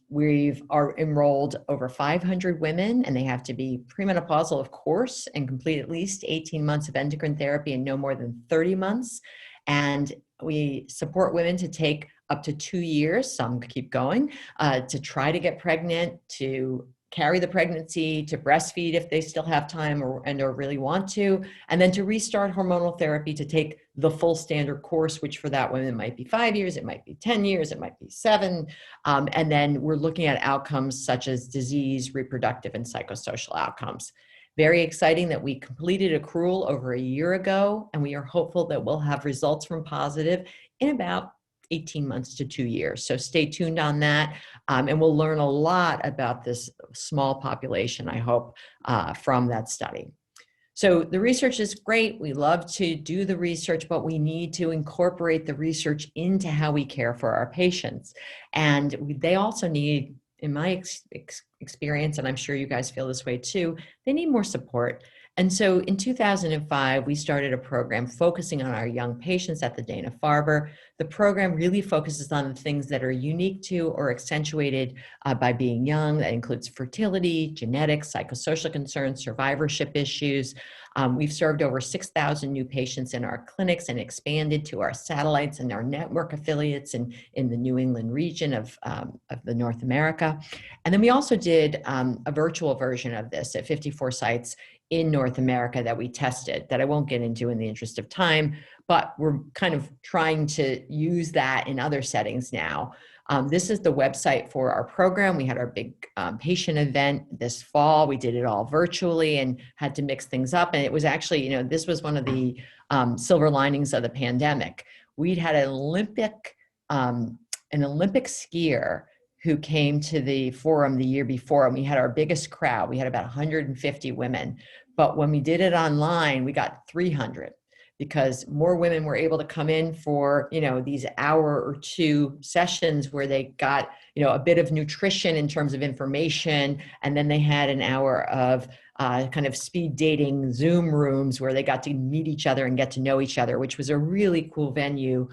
We've enrolled over 500 women, and they have to be premenopausal, of course, and complete at least 18 months of endocrine therapy and no more than 30 months. And we support women to take up to 2 years, some keep going, to try to get pregnant, to carry the pregnancy, to breastfeed if they still have time or really want to, and then to restart hormonal therapy to take the full standard course, which for that woman might be 5 years, it might be 10 years, it might be 7. And then we're looking at outcomes such as disease, reproductive, and psychosocial outcomes. Very exciting that we completed accrual over a year ago, and we are hopeful that we'll have results from POSITIVE in about 18 months to 2 years. So stay tuned on that. And we'll learn a lot about this small population, I hope, from that study. So the research is great. We love to do the research, but we need to incorporate the research into how we care for our patients. And they also need, in my experience, and I'm sure you guys feel this way too, they need more support. And so in 2005, we started a program focusing on our young patients at the Dana-Farber. The program really focuses on the things that are unique to or accentuated by being young. That includes fertility, genetics, psychosocial concerns, survivorship issues. We've served over 6,000 new patients in our clinics and expanded to our satellites and our network affiliates in the New England region of the North America. And then we also did a virtual version of this at 54 sites in North America that we tested, that I won't get into in the interest of time, but we're kind of trying to use that in other settings now. This is the website for our program. We had our big patient event this fall. We did it all virtually and had to mix things up. And it was actually, this was one of the silver linings of the pandemic. We'd had an Olympic skier who came to the forum the year before, and we had our biggest crowd. We had about 150 women. But when we did it online, we got 300 because more women were able to come in for, these hour or two sessions where they got, a bit of nutrition in terms of information. And then they had an hour of kind of speed dating Zoom rooms where they got to meet each other and get to know each other, which was a really cool venue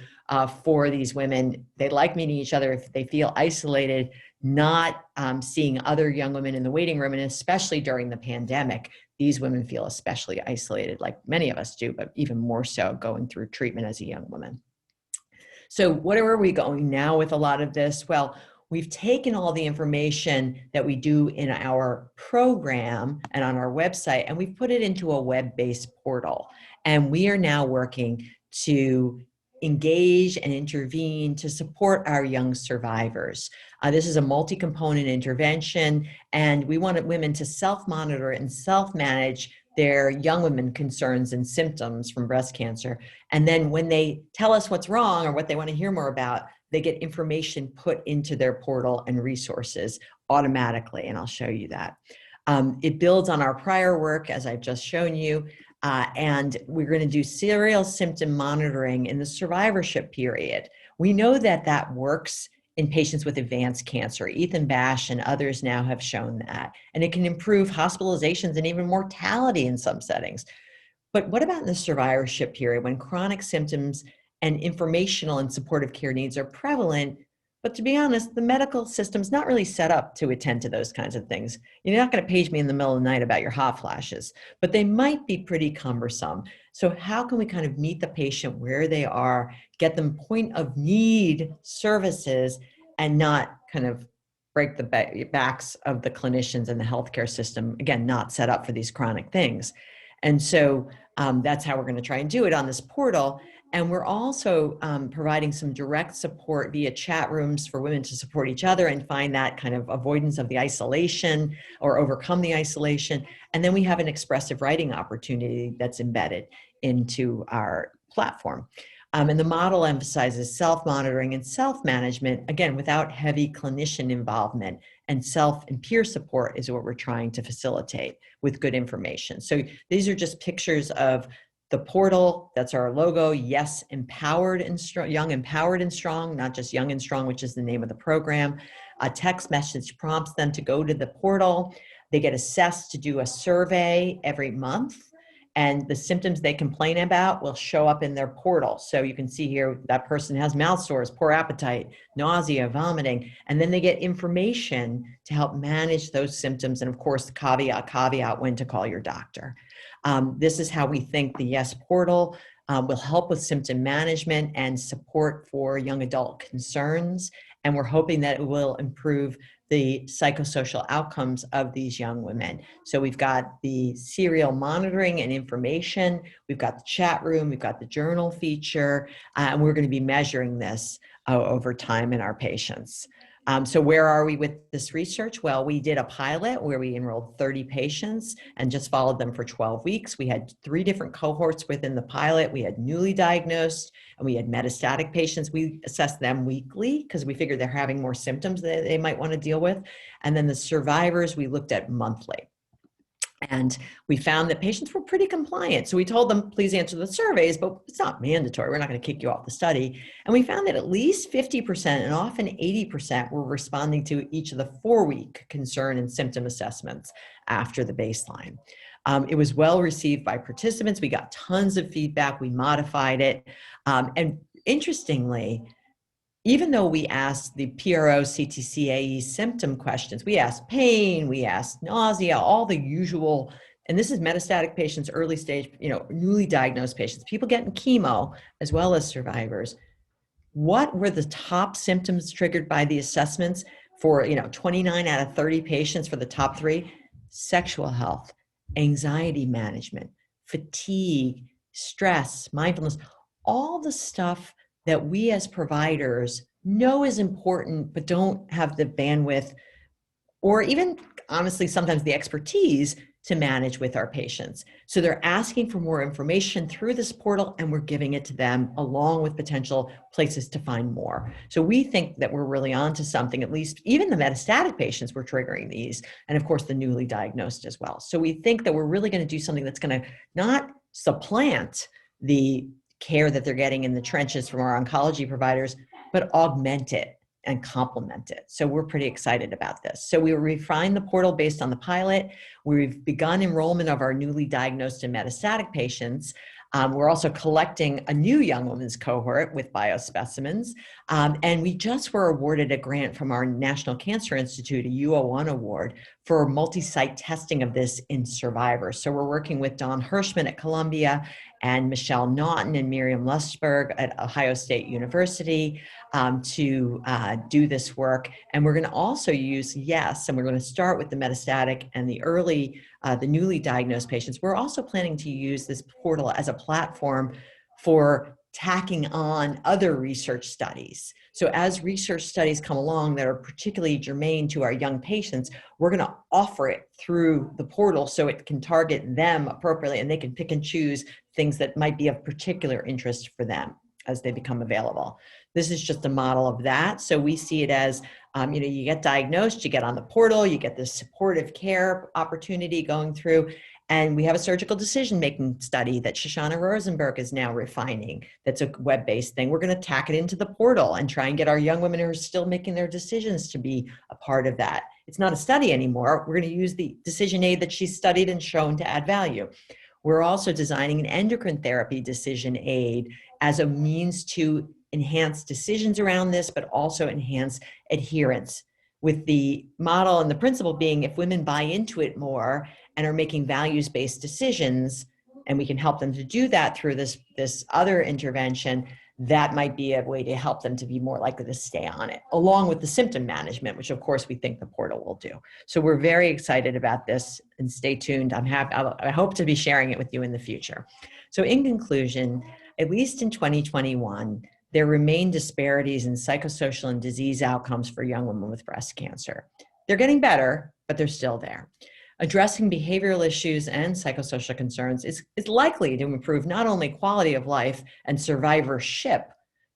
for these women. They like meeting each other if they feel isolated, not seeing other young women in the waiting room. And especially during the pandemic, these women feel especially isolated, like many of us do, but even more so going through treatment as a young woman. So where are we going now with a lot of this? Well, we've taken all the information that we do in our program and on our website, and we've put it into a web-based portal. And we are now working to engage and intervene to support our young survivors. This is a multi-component intervention, and we wanted women to self-monitor and self-manage their young women concerns and symptoms from breast cancer. And then when they tell us what's wrong or what they want to hear more about, they get information put into their portal and resources automatically, and I'll show you that. It builds on our prior work, as I've just shown you, and we're going to do serial symptom monitoring in the survivorship period. We know that that works in patients with advanced cancer. Ethan Bash and others now have shown that, and it can improve hospitalizations and even mortality in some settings. But what about in the survivorship period when chronic symptoms and informational and supportive care needs are prevalent? But to be honest, the medical system's not really set up to attend to those kinds of things. You're not going to page me in the middle of the night about your hot flashes, but they might be pretty cumbersome. So how can we kind of meet the patient where they are, get them point of need services, and not kind of break the backs of the clinicians and the healthcare system, again, not set up for these chronic things. And so that's how we're going to try and do it on this portal. And we're also providing some direct support via chat rooms for women to support each other and find that kind of avoidance of the isolation or overcome the isolation. And then we have an expressive writing opportunity that's embedded into our platform. And the model emphasizes self-monitoring and self-management, again, without heavy clinician involvement, and self and peer support is what we're trying to facilitate with good information. So these are just pictures of the portal. That's our logo. Yes, empowered and strong, young, empowered and strong, not just young and strong, which is the name of the program. A text message prompts them to go to the portal. They get assessed to do a survey every month, and the symptoms they complain about will show up in their portal. So you can see here that person has mouth sores, poor appetite, nausea, vomiting, and then they get information to help manage those symptoms. And of course, the caveat, when to call your doctor. This is how we think the Yes portal will help with symptom management and support for young adult concerns. And we're hoping that it will improve the psychosocial outcomes of these young women. So we've got the serial monitoring and information, we've got the chat room, we've got the journal feature, and we're going to be measuring this over time in our patients. So where are we with this research? Well, we did a pilot where we enrolled 30 patients and just followed them for 12 weeks. We had 3 different cohorts within the pilot. We had newly diagnosed and we had metastatic patients. We assessed them weekly because we figured they're having more symptoms that they might want to deal with. And then the survivors, we looked at monthly. And we found that patients were pretty compliant. So we told them, please answer the surveys, but it's not mandatory. We're not going to kick you off the study. And we found that at least 50% and often 80% were responding to each of the 4-week concern and symptom assessments after the baseline. It was well received by participants. We got tons of feedback. We modified it. And interestingly, even though we asked the PRO CTCAE symptom questions, we asked pain, we asked nausea, all the usual, and this is metastatic patients, early stage, newly diagnosed patients, people getting chemo, as well as survivors. What were the top symptoms triggered by the assessments for, 29 out of 30 patients for the top 3? Sexual health, anxiety management, fatigue, stress, mindfulness, all the stuff that we as providers know is important, but don't have the bandwidth or even honestly, sometimes the expertise to manage with our patients. So they're asking for more information through this portal and we're giving it to them along with potential places to find more. So we think that we're really onto something, at least even the metastatic patients were triggering these. And of course the newly diagnosed as well. So we think that we're really going to do something that's going to not supplant the care that they're getting in the trenches from our oncology providers, but augment it and complement it. So we're pretty excited about this. So we refined the portal based on the pilot. We've begun enrollment of our newly diagnosed and metastatic patients. We're also collecting a new young women's cohort with biospecimens. And we just were awarded a grant from our National Cancer Institute, a U01 award, for multi-site testing of this in survivors. So we're working with Don Hirschman at Columbia and Michelle Naughton and Miriam Lustberg at Ohio State University to do this work. And we're going to also use Yes, and we're going to start with the metastatic and the early, the newly diagnosed patients. We're also planning to use this portal as a platform for tacking on other research studies. So as research studies come along that are particularly germane to our young patients, we're going to offer it through the portal so it can target them appropriately and they can pick and choose things that might be of particular interest for them as they become available. This is just a model of that. So we see it as, you get diagnosed, you get on the portal, you get this supportive care opportunity going through. And we have a surgical decision-making study that Shoshana Rosenberg is now refining. That's a web-based thing. We're going to tack it into the portal and try and get our young women who are still making their decisions to be a part of that. It's not a study anymore. We're going to use the decision aid that she's studied and shown to add value. We're also designing an endocrine therapy decision aid as a means to enhance decisions around this, but also enhance adherence, with the model and the principle being if women buy into it more and are making values-based decisions, and we can help them to do that through this other intervention, that might be a way to help them to be more likely to stay on it, along with the symptom management, which of course we think the portal will do. So we're very excited about this, and stay tuned. I hope to be sharing it with you in the future. So in conclusion, at least in 2021, there remain disparities in psychosocial and disease outcomes for young women with breast cancer. They're getting better, but they're still there. Addressing behavioral issues and psychosocial concerns is likely to improve not only quality of life and survivorship,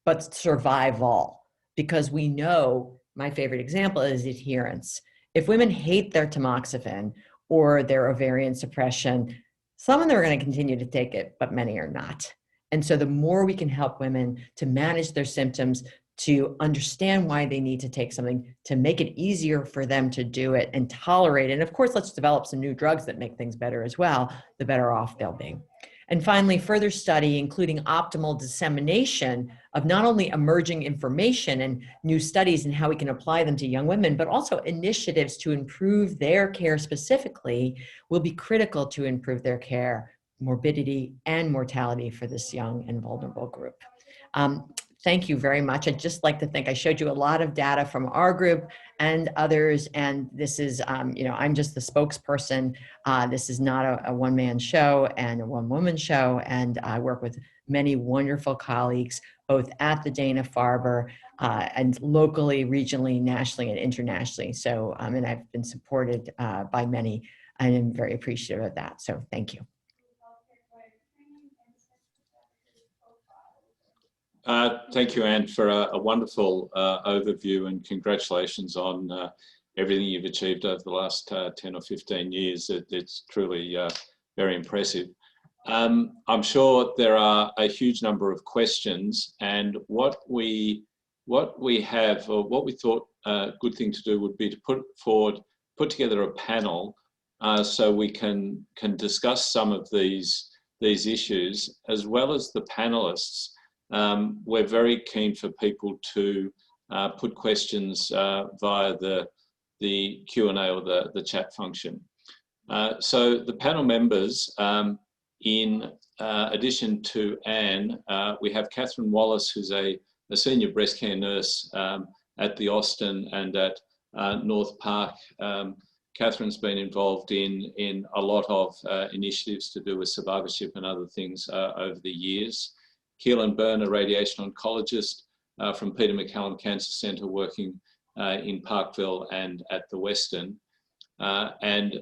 but survival. Because we know, my favorite example is adherence. If women hate their tamoxifen or their ovarian suppression, some of them are going to continue to take it, but many are not. And so the more we can help women to manage their symptoms, to understand why they need to take something, to make it easier for them to do it and tolerate it. And of course, let's develop some new drugs that make things better as well, the better off they'll be. And finally, further study, including optimal dissemination of not only emerging information and new studies and how we can apply them to young women, but also initiatives to improve their care specifically, will be critical to improve their care, morbidity, and mortality for this young and vulnerable group. Thank you very much. I'd just like to thank, I showed you a lot of data from our group and others, and this is, I'm just the spokesperson. This is not a one-man show and a one-woman show, and I work with many wonderful colleagues, both at the Dana-Farber and locally, regionally, nationally, and internationally. So, and I've been supported by many, and I'm very appreciative of that. So thank you. Thank you, Ann, for a wonderful overview, and congratulations on everything you've achieved over the last 10 or 15 years. It's truly very impressive. I'm sure there are a huge number of questions, and what we have, or what we thought a good thing to do would be to put together a panel so we can discuss some of these issues, as well as the panelists. We're very keen for people to put questions via the Q&A or the chat function. So the panel members, in addition to Ann, we have Catherine Wallace, who's a senior breast care nurse at the Austin and at North Park. Catherine's been involved in a lot of initiatives to do with survivorship and other things over the years. Keelan Byrne, a radiation oncologist from Peter MacCallum Cancer Centre, working in Parkville and at the Western. And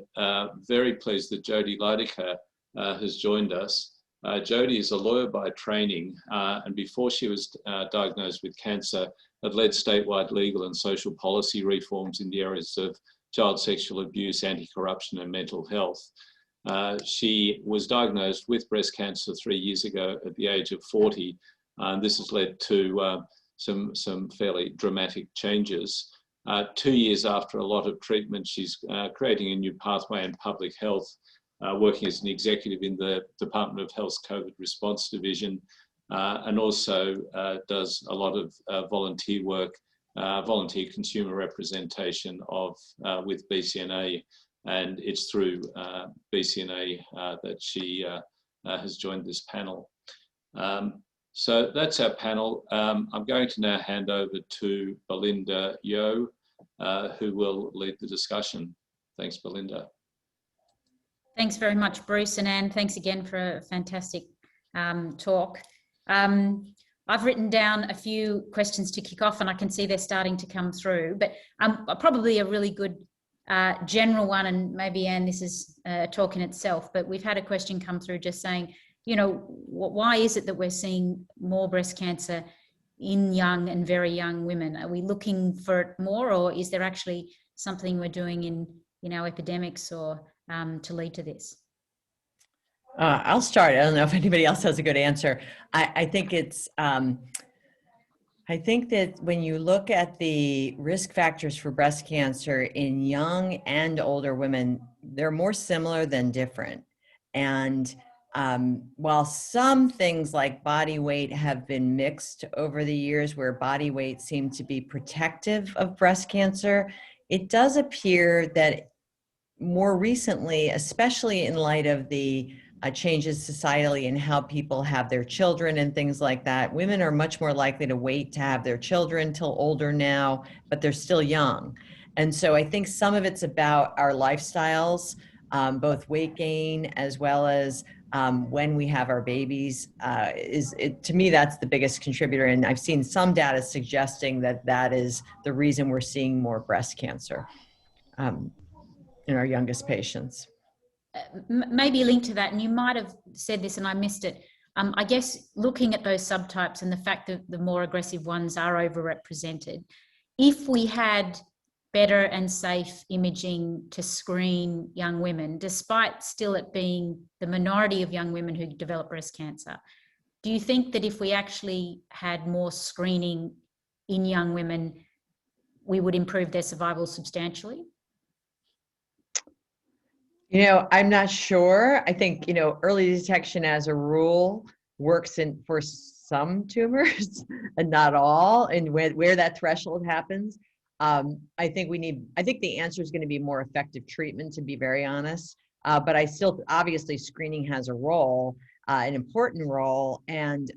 very pleased that Jody Leidecker has joined us. Jody is a lawyer by training, and before she was diagnosed with cancer, had led statewide legal and social policy reforms in the areas of child sexual abuse, anti-corruption, and mental health. She was diagnosed with breast cancer 3 years ago at the age of 40. This has led to some fairly dramatic changes. 2 years after a lot of treatment, she's creating a new pathway in public health, working as an executive in the Department of Health's COVID response division, and also does a lot of volunteer work, volunteer consumer representation with BCNA. And it's through BCNA that she has joined this panel. So that's our panel. I'm going to now hand over to Belinda Yeo, who will lead the discussion. Thanks, Belinda. Thanks very much, Bruce, and Ann, thanks again for a fantastic talk. I've written down a few questions to kick off, and I can see they're starting to come through, but probably a really good general one, and maybe, Ann, this is a talk in itself, but we've had a question come through just saying, why is it that we're seeing more breast cancer in young and very young women? Are we looking for it more, or is there actually something we're doing in our epidemics or to lead to this? I'll start. I don't know if anybody else has a good answer. I think it's, I think that when you look at the risk factors for breast cancer in young and older women, they're more similar than different. And while some things like body weight have been mixed over the years, where body weight seemed to be protective of breast cancer, it does appear that more recently, especially in light of the changes societally in how people have their children and things like that. Women are much more likely to wait to have their children till older now, but they're still young. And so I think some of it's about our lifestyles, both weight gain as well as when we have our babies. To me, that's the biggest contributor. And I've seen some data suggesting that that is the reason we're seeing more breast cancer in our youngest patients. Maybe linked to that, and you might have said this and I missed it. I guess looking at those subtypes and the fact that the more aggressive ones are overrepresented, if we had better and safe imaging to screen young women, despite still it being the minority of young women who develop breast cancer, do you think that if we actually had more screening in young women, we would improve their survival substantially? I'm not sure. I think, early detection as a rule works for some tumors and not all, and where that threshold happens. I think the answer is going to be more effective treatment, to be very honest. But obviously screening has a role, an important role. And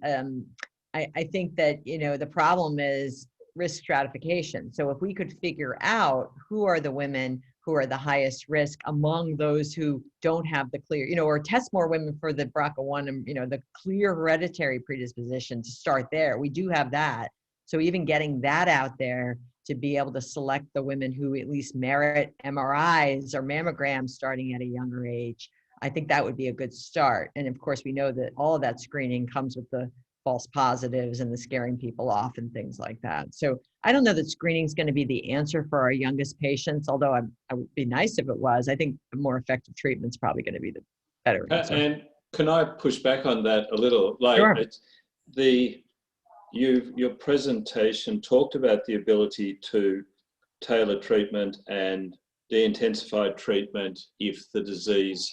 I think that, the problem is risk stratification. So if we could figure out who are the women who are the highest risk among those who don't have the clear, or test more women for the BRCA1 and, the clear hereditary predisposition to start there. We do have that. So even getting that out there to be able to select the women who at least merit MRIs or mammograms starting at a younger age, I think that would be a good start. And of course, we know that all of that screening comes with the false positives and the scaring people off and things like that. So I don't know that screening is going to be the answer for our youngest patients, although I would be nice if it was. I think a more effective treatment is probably going to be the better answer. And can I push back on that a little? Sure. Your presentation talked about the ability to tailor treatment and de-intensify treatment if the disease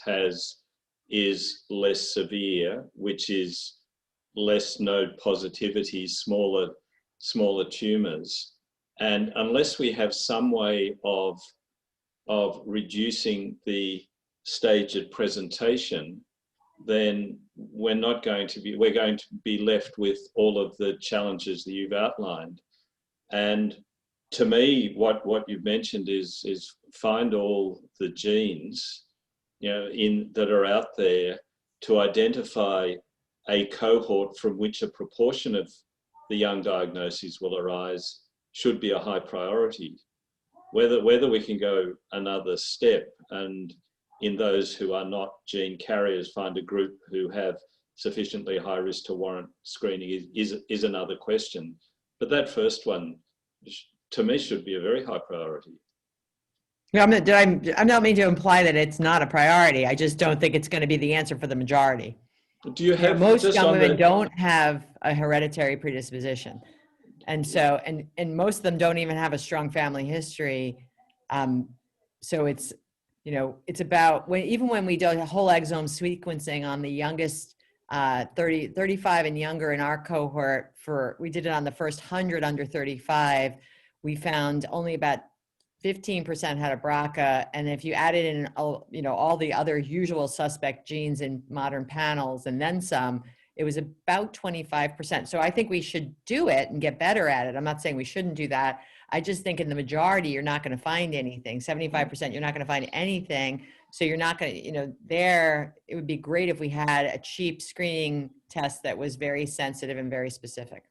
is less severe, which is less node positivity, smaller tumors. And unless we have some way of reducing the stage at presentation, then we're going to be left with all of the challenges that you've outlined. And to me, what you've mentioned is find all the genes, that are out there to identify a cohort from which a proportion of the young diagnoses will arise should be a high priority. Whether we can go another step and in those who are not gene carriers, find a group who have sufficiently high risk to warrant screening is another question. But that first one, to me, should be a very high priority. Yeah, I'm not meaning to imply that it's not a priority. I just don't think it's going to be the answer for the majority. Do you have most young women don't have a hereditary predisposition, and so and most of them don't even have a strong family history. So it's it's about even when we do a whole exome sequencing on the youngest 35 and younger in our cohort, we did it on the first 100 under 35, we found only about 15% had a BRCA, and if you added in all the other usual suspect genes in modern panels and then some, it was about 25%. So I think we should do it and get better at it. I'm not saying we shouldn't do that. I just think in the majority, you're not going to find anything. 75%, you're not going to find anything. So you're not going to, it would be great if we had a cheap screening test that was very sensitive and very specific.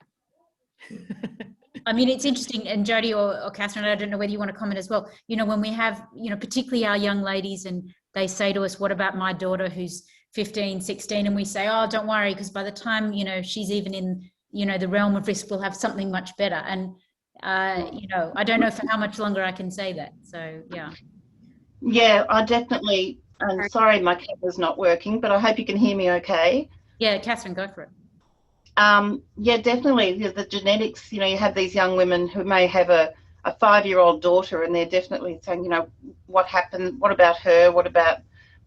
I mean, it's interesting, and Jody or Catherine, I don't know whether you want to comment as well. When we have, particularly our young ladies, and they say to us, what about my daughter who's 15, 16? And we say, oh, don't worry, because by the time, she's even in, the realm of risk, we'll have something much better. And, I don't know for how much longer I can say that. So, yeah. Yeah, I definitely, I'm sorry my camera's not working, but I hope you can hear me okay. Yeah, Catherine, go for it. Yeah, definitely. The genetics, you have these young women who may have a 5-year-old daughter, and they're definitely saying, what happened? What about her? What about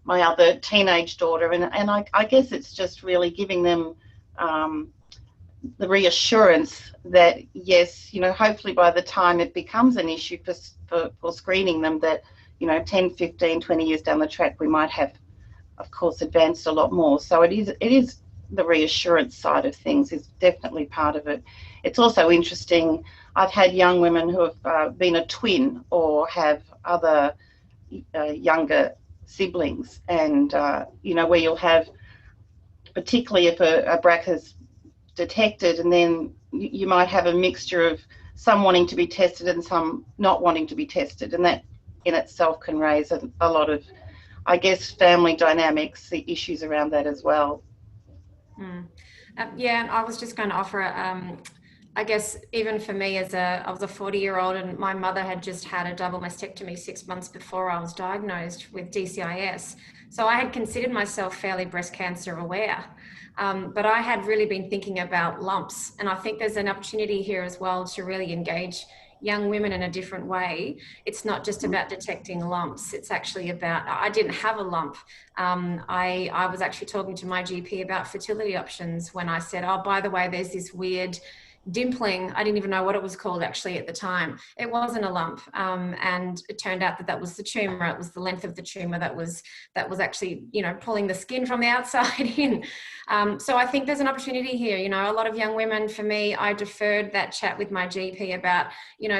my other teenage daughter? And I guess it's just really giving them the reassurance that, yes, hopefully by the time it becomes an issue for screening them, that, 10, 15, 20 years down the track, we might have of course, advanced a lot more. So it is the reassurance side of things is definitely part of it. It's also interesting. I've had young women who have been a twin or have other younger siblings, and where you'll have, particularly if a BRCA is detected, and then you might have a mixture of some wanting to be tested and some not wanting to be tested, and that in itself can raise a lot of, I guess, family dynamics, the issues around that as well. Yeah, and I was just going to offer, I guess, even for me I was a 40-year-old, and my mother had just had a double mastectomy 6 months before I was diagnosed with DCIS. So I had considered myself fairly breast cancer aware, but I had really been thinking about lumps. And I think there's an opportunity here as well to really engage young women in a different way. It's not just about detecting lumps. It's actually about, I didn't have a lump. I was actually talking to my GP about fertility options when I said, oh, by the way, there's this weird dimpling. I didn't even know what it was called actually at the time. It wasn't a lump, and it turned out that was the tumor. It was the length of the tumor that was actually, pulling the skin from the outside in. So I think there's an opportunity here. A lot of young women, for me, I deferred that chat with my GP about,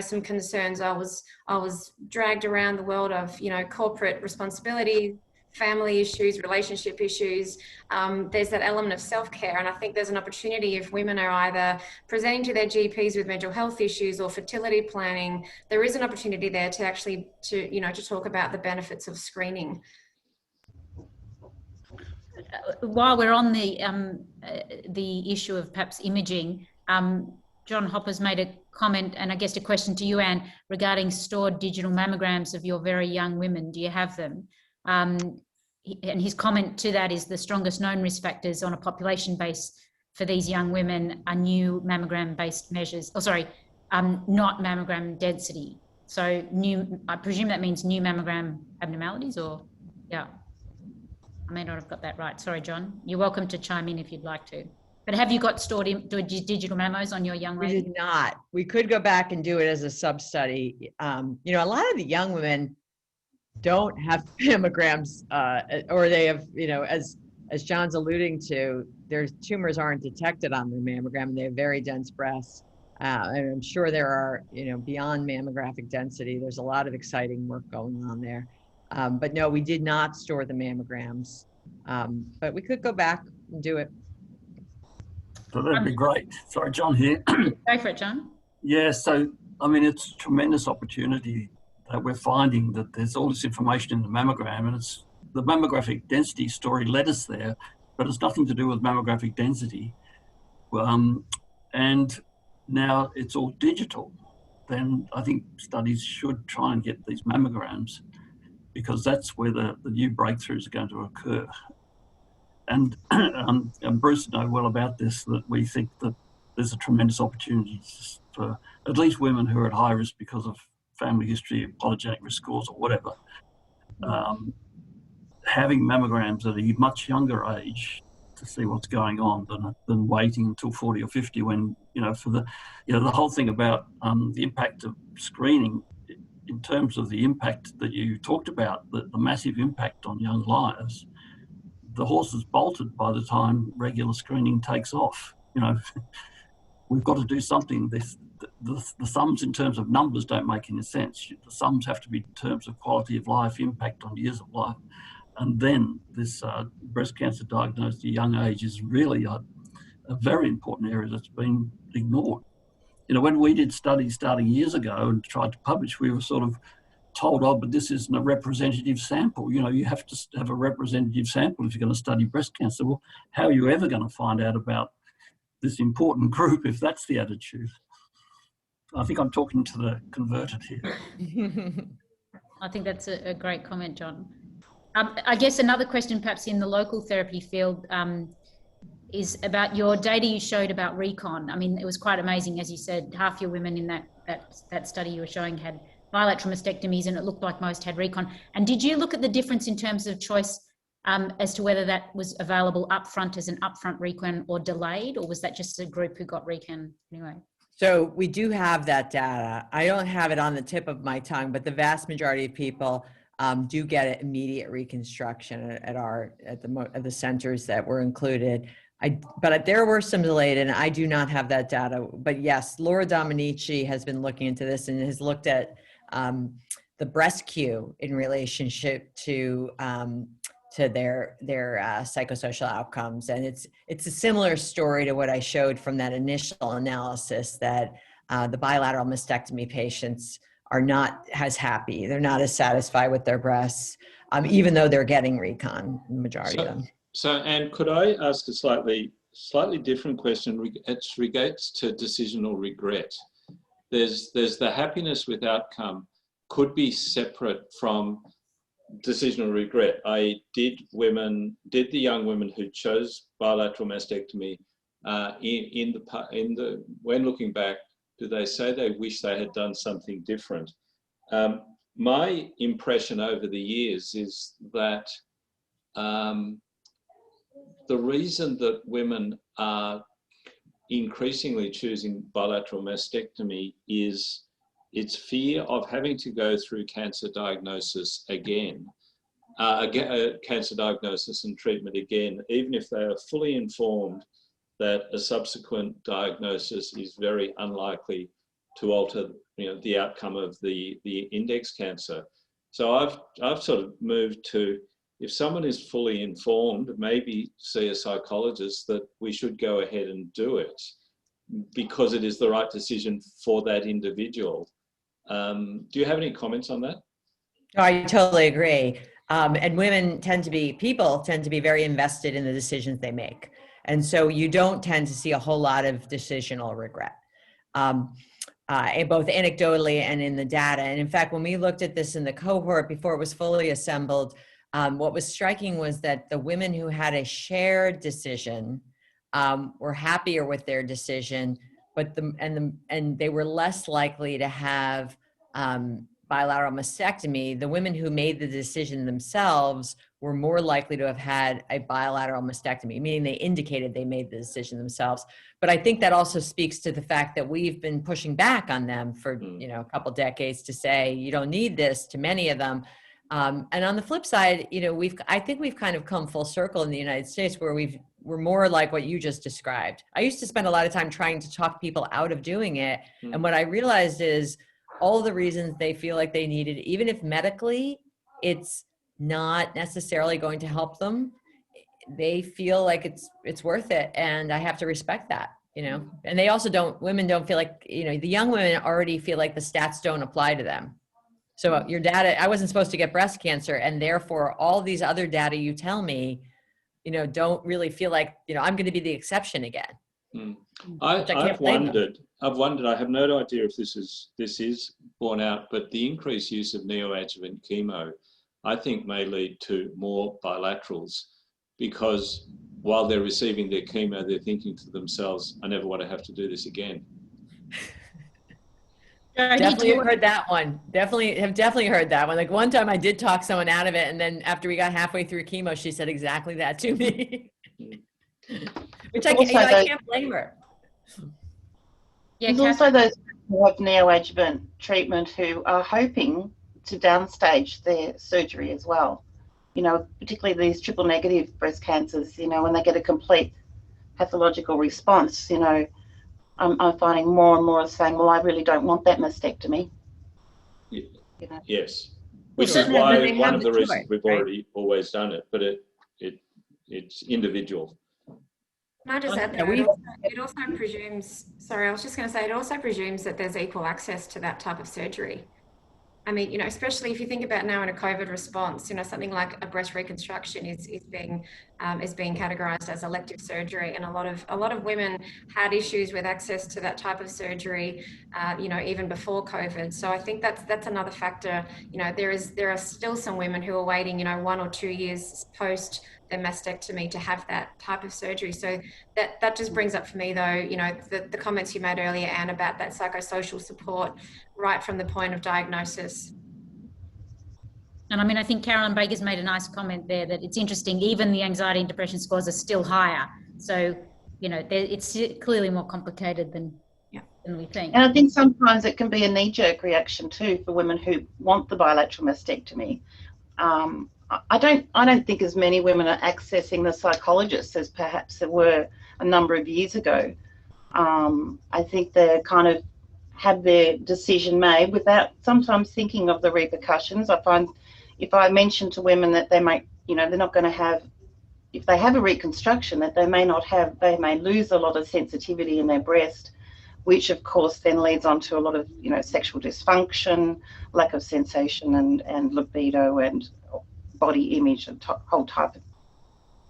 some concerns. I was dragged around the world of, corporate responsibility, family issues, relationship issues. There's that element of self-care, and I think there's an opportunity if women are either presenting to their GPs with mental health issues or fertility planning, there is an opportunity there to actually to talk about the benefits of screening. While we're on the issue of perhaps imaging, John Hopper's made a comment, and I guess a question to you, Anne, regarding stored digital mammograms of your very young women. Do you have them? And his comment to that is the strongest known risk factors on a population base for these young women are new mammogram-based measures. Not mammogram density. So new, I presume that means new mammogram abnormalities, or yeah. I may not have got that right. Sorry, John. You're welcome to chime in if you'd like to. But have you got stored digital mammos on your young lady? We did not. We could go back and do it as a sub-study. A lot of the young women don't have mammograms, or they have, as John's alluding to, their tumors aren't detected on their mammogram, and they have very dense breasts. And I'm sure there are, beyond mammographic density, there's a lot of exciting work going on there. But no, we did not store the mammograms, but we could go back and do it. So that'd be great. Sorry, John here. Go for it, John. Yeah, so, it's a tremendous opportunity that we're finding that there's all this information in the mammogram, and it's the mammographic density story led us there, but it's nothing to do with mammographic density. And now it's all digital. Then I think studies should try and get these mammograms, because that's where the new breakthroughs are going to occur. And Bruce knows well about this, that we think that there's a tremendous opportunity for at least women who are at high risk because of family history, polygenic risk scores, or whatever. Having mammograms at a much younger age to see what's going on than waiting until 40 or 50 when, for the whole thing about the impact of screening in terms of the impact that you talked about, the massive impact on young lives. The horse is bolted by the time regular screening takes off. We've got to do something. The sums in terms of numbers don't make any sense. The sums have to be in terms of quality of life, impact on years of life. And then this breast cancer diagnosed at a young age is really a very important area that's been ignored. When we did studies starting years ago and tried to publish, we were sort of told, oh, but this isn't a representative sample. You have to have a representative sample if you're going to study breast cancer. Well, how are you ever going to find out about this important group if that's the attitude? I think I'm talking to the converted here. I think that's a great comment, John. I guess another question perhaps in the local therapy field is about your data you showed about recon. It was quite amazing, as you said, half your women in that study you were showing had bilateral mastectomies, and it looked like most had recon. And did you look at the difference in terms of choice as to whether that was available upfront as an upfront recon or delayed, or was that just a group who got recon anyway? So we do have that data. I don't have it on the tip of my tongue, but the vast majority of people do get immediate reconstruction at the centers that were included. But there were some delayed, and I do not have that data. But yes, Laura Dominici has been looking into this and has looked at the breast Q in relationship to their psychosocial outcomes, and it's a similar story to what I showed from that initial analysis, that the bilateral mastectomy patients are not as happy. They're not as satisfied with their breasts, even though they're getting recon, the majority of them. So, Anne, could I ask a slightly different question? It regards to decisional regret. There's the happiness with outcome could be separate from decisional regret. Did the young women who chose bilateral mastectomy when looking back, do they say they wish they had done something different? My impression over the years is that the reason that women are increasingly choosing bilateral mastectomy is its fear of having to go through cancer diagnosis again, cancer diagnosis and treatment again, even if they are fully informed that a subsequent diagnosis is very unlikely to alter, the outcome of the index cancer. So I've sort of moved to, if someone is fully informed, maybe see a psychologist, that we should go ahead and do it because it is the right decision for that individual. Do you have any comments on that? I totally agree. And people tend to be very invested in the decisions they make. And so you don't tend to see a whole lot of decisional regret, both anecdotally and in the data. And in fact, when we looked at this in the cohort before it was fully assembled, what was striking was that the women who had a shared decision were happier with their decision, but they were less likely to have bilateral mastectomy. The women who made the decision themselves were more likely to have had a bilateral mastectomy, meaning they indicated they made the decision themselves. But I think that also speaks to the fact that we've been pushing back on them for a couple decades to say you don't need this to many of them. And on the flip side, I think we've kind of come full circle in the United States where we're more like what you just described. I used to spend a lot of time trying to talk people out of doing it. And what I realized is all the reasons they feel like they need it, even if medically it's not necessarily going to help them, they feel like it's worth it. And I have to respect that, and they also women don't feel like, the young women already feel like the stats don't apply to them. So your data, I wasn't supposed to get breast cancer, and therefore all these other data you tell me, don't really feel like, I'm going to be the exception again. I've wondered, I have no idea if this is borne out, but the increased use of neoadjuvant chemo, I think, may lead to more bilaterals, because while they're receiving their chemo, they're thinking to themselves, I never want to have to do this again. Definitely heard that one. Definitely heard that one. Like one time I did talk someone out of it, and then after we got halfway through chemo, she said exactly that to me. Which I can't blame her. Yeah, there's also those who have neoadjuvant treatment who are hoping to downstage their surgery as well. Particularly these triple negative breast cancers, when they get a complete pathological response, I'm finding more and more are saying, well, I really don't want that mastectomy. Yes. Which is why one of the reasons we've already always done it, but it's individual. Can I just add that it also presumes, I was just going to say, it also presumes that there's equal access to that type of surgery. I mean, especially if you think about now in a COVID response, something like a breast reconstruction is being categorized as elective surgery, and a lot of women had issues with access to that type of surgery, even before COVID. So I think that's another factor. There are still some women who are waiting, 1 or 2 years post their mastectomy to have that type of surgery. So that just brings up for me, though, the comments you made earlier, Anne, about that psychosocial support right from the point of diagnosis. And I mean, I think Carolyn Baker's made a nice comment there that it's interesting, even the anxiety and depression scores are still higher. So, it's clearly more complicated than than we think. And I think sometimes it can be a knee-jerk reaction too for women who want the bilateral mastectomy. I don't think as many women are accessing the psychologists as perhaps there were a number of years ago. I think they kind of have their decision made without sometimes thinking of the repercussions. I find if I mention to women that they might, they're not going to have, if they have a reconstruction, that they may lose a lot of sensitivity in their breast, which of course then leads on to a lot of, sexual dysfunction, lack of sensation and libido and body image and whole type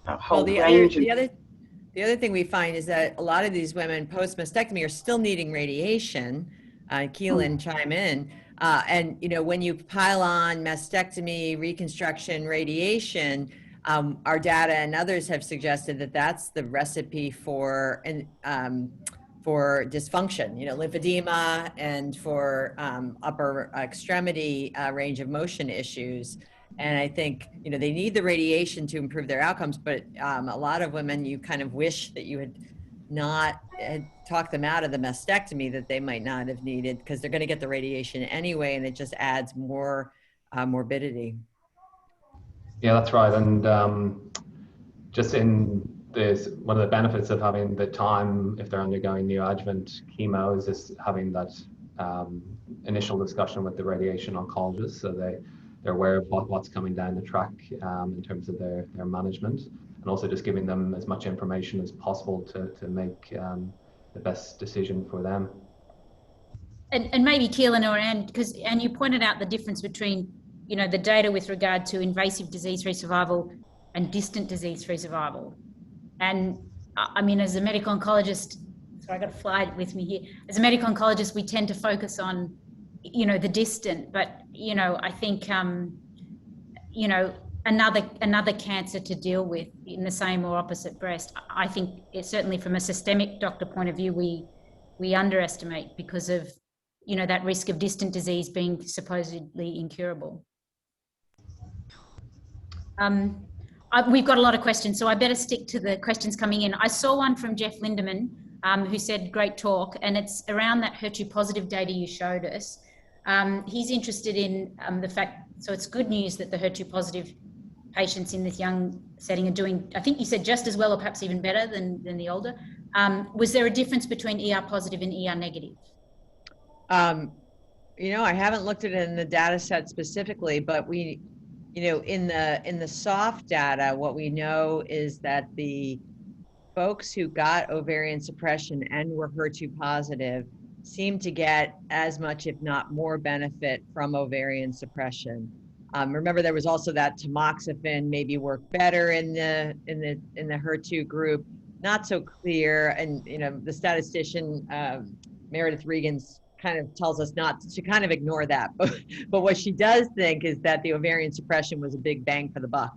of whole range. The other thing we find is that a lot of these women post-mastectomy are still needing radiation. Keelan, chime in. And, when you pile on mastectomy, reconstruction, radiation, our data and others have suggested that that's the recipe for dysfunction, lymphedema, and for upper extremity range of motion issues. And I think, they need the radiation to improve their outcomes, but a lot of women, you kind of wish that you had not talked them out of the mastectomy that they might not have needed, because they're going to get the radiation anyway, and it just adds more morbidity. Yeah, that's right. And just in this, one of the benefits of having the time, if they're undergoing neoadjuvant chemo, is just having that initial discussion with the radiation oncologist, so they're aware of what's coming down the track in terms of their management, and also just giving them as much information as possible to make the best decision for them. And maybe Keelan or Ann, because Ann, you pointed out the difference between, the data with regard to invasive disease-free survival and distant disease-free survival. And I mean, as a medical oncologist, sorry, I got a fly with me here. As a medical oncologist, we tend to focus on, the distant, but, I think, another cancer to deal with in the same or opposite breast, I think it's certainly from a systemic doctor point of view, we underestimate because of, that risk of distant disease being supposedly incurable. We've got a lot of questions, so I better stick to the questions coming in. I saw one from Jeff Lindemann, who said, great talk, and it's around that HER2 positive data you showed us. He's interested in the fact, so it's good news that the HER2 positive patients in this young setting are doing, I think you said just as well or perhaps even better than the older. Was there a difference between ER positive and ER negative? I haven't looked at it in the data set specifically, but we, in the soft data, what we know is that the folks who got ovarian suppression and were HER2 positive seem to get as much, if not more, benefit from ovarian suppression. Remember, there was also that tamoxifen maybe worked better in the HER2 group. Not so clear, and the statistician Meredith Regan's kind of tells us not to kind of ignore that, but what she does think is that the ovarian suppression was a big bang for the buck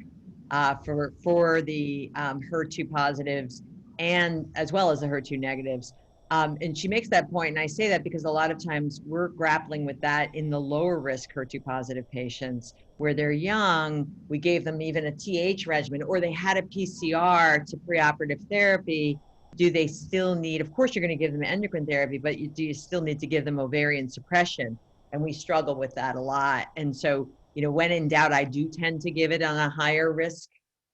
for the HER2 positives and as well as the HER2 negatives. And she makes that point, and I say that because a lot of times we're grappling with that in the lower risk HER2 positive patients where they're young. We gave them even a TH regimen, or they had a PCR to preoperative therapy. Do they still need, of course you're going to give them endocrine therapy, but do you still need to give them ovarian suppression? And we struggle with that a lot. And so, when in doubt, I do tend to give it on a higher risk.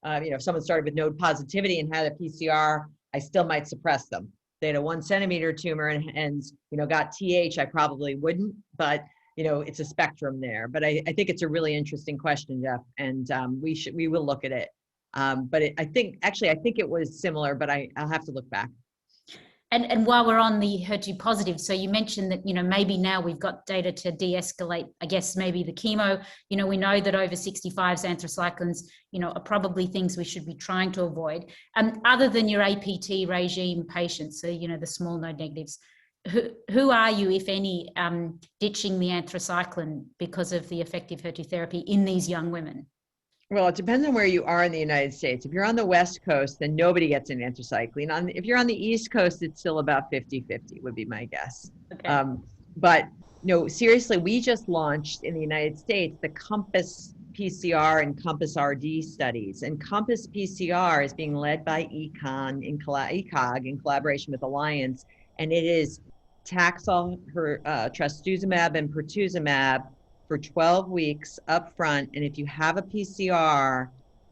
If someone started with node positivity and had a PCR, I still might suppress them. They had a 1 centimeter tumor and got TH, I probably wouldn't, but it's a spectrum there. But I think it's a really interesting question, Jeff, and we will look at it. But I think it was similar, but I'll have to look back. And while we're on the HER2 positive, so you mentioned that, maybe now we've got data to de-escalate, I guess, maybe the chemo. We know that over 65s anthracyclines, are probably things we should be trying to avoid. Other than your APT regime patients, so, the small node negatives, who are you, if any, ditching the anthracycline because of the effective HER2 therapy in these young women? Well, it depends on where you are in the United States. If you're on the West Coast, then nobody gets an anthracycline. If you're on the East Coast, it's still about 50-50 would be my guess. Okay. But no, seriously, we just launched in the United States the COMPASS PCR and COMPASS RD studies. And COMPASS PCR is being led by ECOG in collaboration with Alliance. And it is Taxol, trastuzumab, and pertuzumab for 12 weeks up front. And if you have a PCR,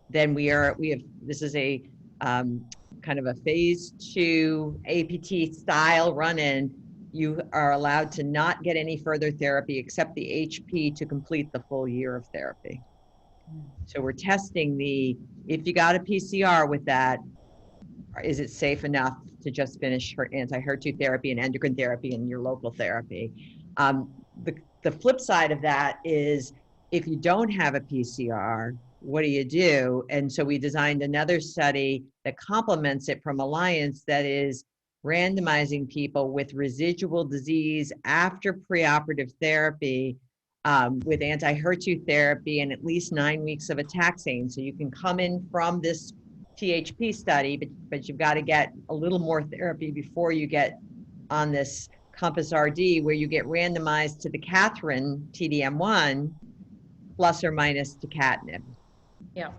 then this is a kind of a phase 2 APT style run-in. You are allowed to not get any further therapy except the HP to complete the full year of therapy. So we're testing if you got a PCR with that, is it safe enough to just finish her anti-HER2 therapy and endocrine therapy and your local therapy? The flip side of that is if you don't have a PCR, what do you do? And so we designed another study that complements it from Alliance that is randomizing people with residual disease after preoperative therapy with anti-HER2 therapy and at least 9 weeks of a taxane. So you can come in from this THP study, but you've got to get a little more therapy before you get on this Compass RD, where you get randomized to the Catherine TDM1 plus or minus tucatinib. Yeah.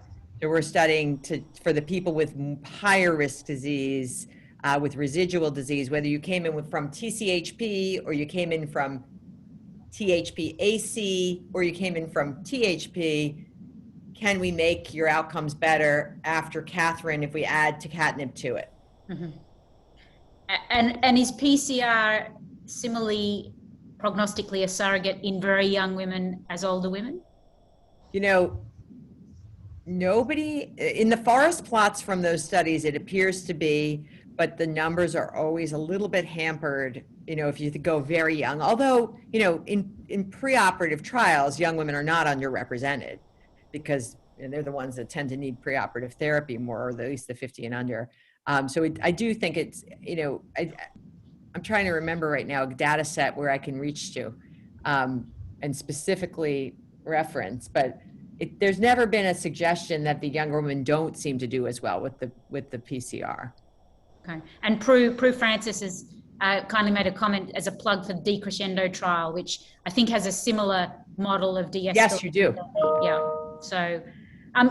So we're studying for the people with higher risk disease, with residual disease, whether you came in from TCHP or you came in from THP-AC or you came in from THP, can we make your outcomes better after Catherine if we add tucatinib to it? Mm-hmm. And is PCR similarly prognostically a surrogate in very young women as older women? You know, nobody, in the forest plots from those studies, it appears to be, but the numbers are always a little bit hampered, you know, if you go very young. Although, you know, in preoperative trials, young women are not underrepresented because they're the ones that tend to need preoperative therapy more, or at least the 50 and under. I do think it's, you know, I'm trying to remember right now a data set where I can reach to and specifically reference, but there's never been a suggestion that the younger women don't seem to do as well with the PCR. Okay, and Prue Francis has kindly made a comment as a plug for the Decrescendo trial, which I think has a similar model of de-escalation. Yes, you do. Yeah, so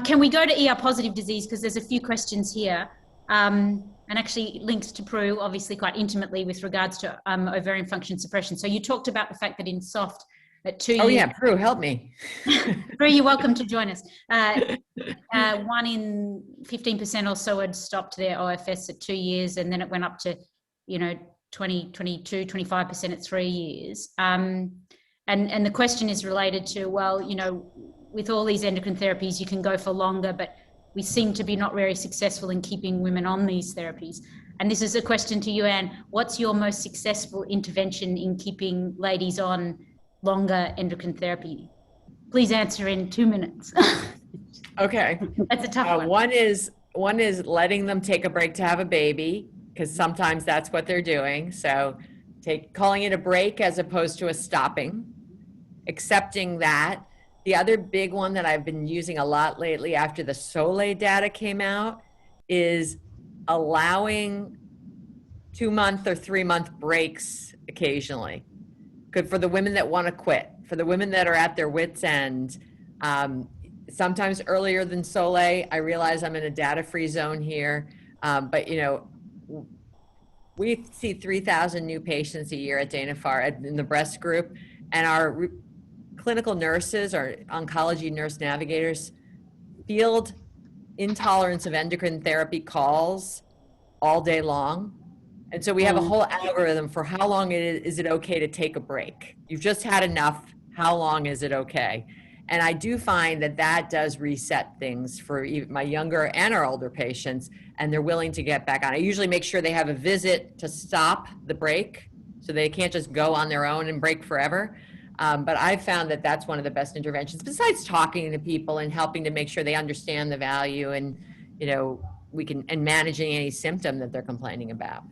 can we go to ER positive disease, because there's a few questions here, and actually links to Prue obviously quite intimately with regards to ovarian function suppression. So you talked about the fact that in soft at 2 years. Oh yeah, Prue, help me. Prue, you're welcome to join us. 1 in 15% or so had stopped their OFS at 2 years, and then it went up to, you know, 20, 22, 25% at 3 years. And the question is related to, well, you know, with all these endocrine therapies, you can go for longer, but we seem to be not very successful in keeping women on these therapies. And this is a question to you, Anne. What's your most successful intervention in keeping ladies on longer endocrine therapy? Please answer in 2 minutes. Okay. That's a tough one. One is letting them take a break to have a baby, because sometimes that's what they're doing. So calling it a break as opposed to a stopping, accepting that. The other big one that I've been using a lot lately after the Soleil data came out is allowing 2-month or 3-month breaks occasionally. Good for the women that want to quit, for the women that are at their wits' end. Sometimes earlier than Soleil. I realize I'm in a data-free zone here, but you know, we see 3,000 new patients a year at Dana-Farber in the breast group, and our clinical nurses or oncology nurse navigators field intolerance of endocrine therapy calls all day long. And so we have a whole algorithm for how long is it okay to take a break. You've just had enough. How long is it okay? And I do find that does reset things for even my younger and our older patients, and they're willing to get back on. I usually make sure they have a visit to stop the break, so they can't just go on their own and break forever. But I've found that that's one of the best interventions, besides talking to people and helping to make sure they understand the value and, you know, and managing any symptom that they're complaining about.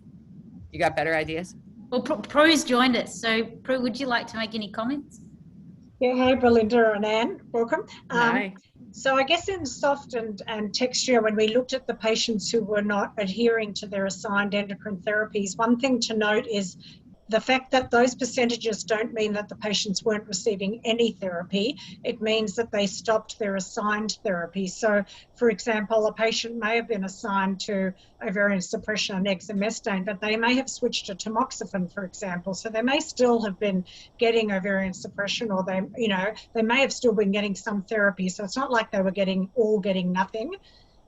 You got better ideas? Well, Prue's joined us. So Prue, would you like to make any comments? Yeah, hey, Belinda and Anne, welcome. Hi. So I guess in soft and texture, when we looked at the patients who were not adhering to their assigned endocrine therapies, one thing to note is the fact that those percentages don't mean that the patients weren't receiving any therapy. It means that they stopped their assigned therapy. So, for example, a patient may have been assigned to ovarian suppression and exemestane, but they may have switched to tamoxifen, for example. So they may still have been getting ovarian suppression, or they may have still been getting some therapy. So it's not like they were getting nothing.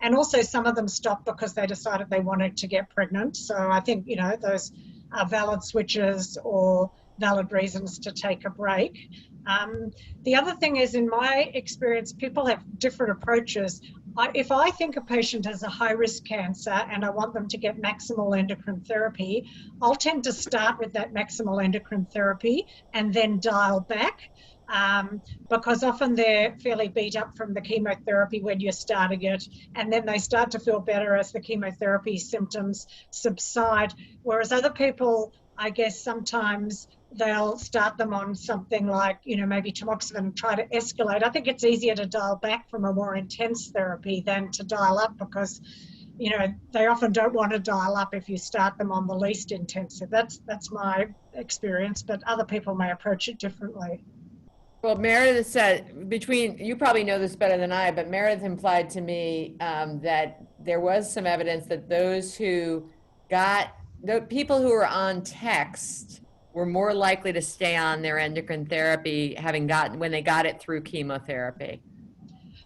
And also some of them stopped because they decided they wanted to get pregnant. So I think, those are valid switches or valid reasons to take a break. The other thing is, in my experience, people have different approaches. If I think a patient has a high-risk cancer and I want them to get maximal endocrine therapy, I'll tend to start with that maximal endocrine therapy and then dial back. Because often they're fairly beat up from the chemotherapy when you're starting it, and then they start to feel better as the chemotherapy symptoms subside. Whereas other people, I guess sometimes they'll start them on something like, maybe tamoxifen and try to escalate. I think it's easier to dial back from a more intense therapy than to dial up, because they often don't want to dial up if you start them on the least intensive. That's my experience, but other people may approach it differently. Well, Meredith said, you probably know this better than I, but Meredith implied to me that there was some evidence that the people who were on text were more likely to stay on their endocrine therapy when they got it through chemotherapy.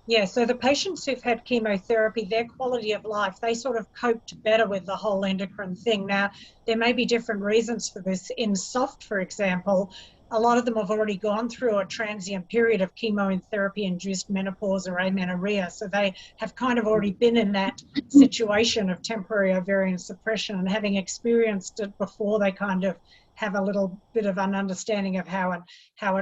Yeah, so the patients who've had chemotherapy, their quality of life, they sort of coped better with the whole endocrine thing. Now, there may be different reasons for this. In SOFT, for example, a lot of them have already gone through a transient period of chemotherapy-induced menopause or amenorrhea, so they have kind of already been in that situation of temporary ovarian suppression, and having experienced it before, they kind of have a little bit of an understanding of how it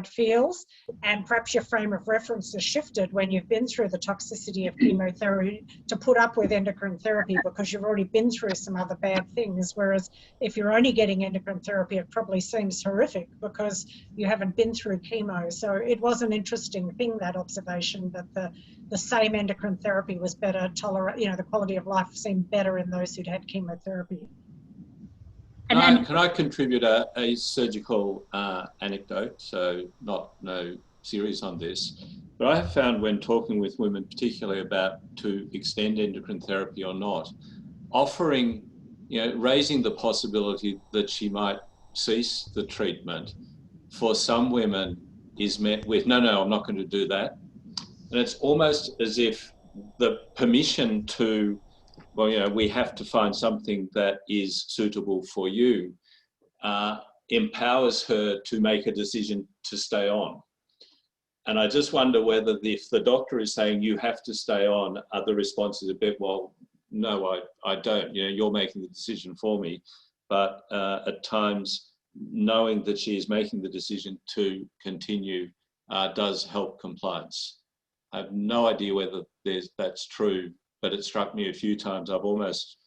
feels. And perhaps your frame of reference has shifted when you've been through the toxicity of chemotherapy to put up with endocrine therapy, because you've already been through some other bad things. Whereas if you're only getting endocrine therapy, it probably seems horrific because you haven't been through chemo. So it was an interesting thing, that observation, that the same endocrine therapy was better tolerated, the quality of life seemed better in those who'd had chemotherapy. Can I contribute a surgical anecdote? So no series on this, but I have found when talking with women, particularly about to extend endocrine therapy or not, offering, raising the possibility that she might cease the treatment, for some women is met with, no, I'm not going to do that. And it's almost as if the permission to, we have to find something that is suitable for you, empowers her to make a decision to stay on. And I just wonder whether if the doctor is saying you have to stay on, the response is a bit, well, no, I don't. You're making the decision for me. But at times, knowing that she is making the decision to continue does help compliance. I have no idea whether that's true, but it struck me a few times. I've almost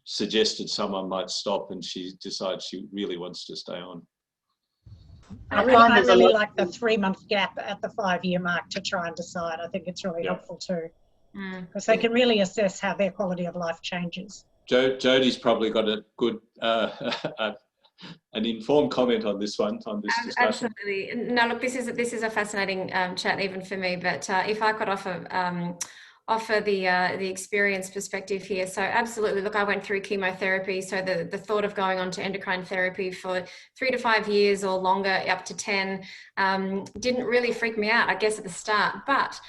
suggested someone might stop and she decides she really wants to stay on. I really like the 3-month gap at the 5-year mark to try and decide. I think it's really helpful too, because they can really assess how their quality of life changes. Jodie's probably got a good, an informed comment on this one, on this discussion. Absolutely. No, look, this is a fascinating chat even for me, but if I could offer the experience perspective here. So absolutely, look, I went through chemotherapy. So the thought of going on to endocrine therapy for 3 to 5 years or longer, up to 10, didn't really freak me out, I guess, at the start. But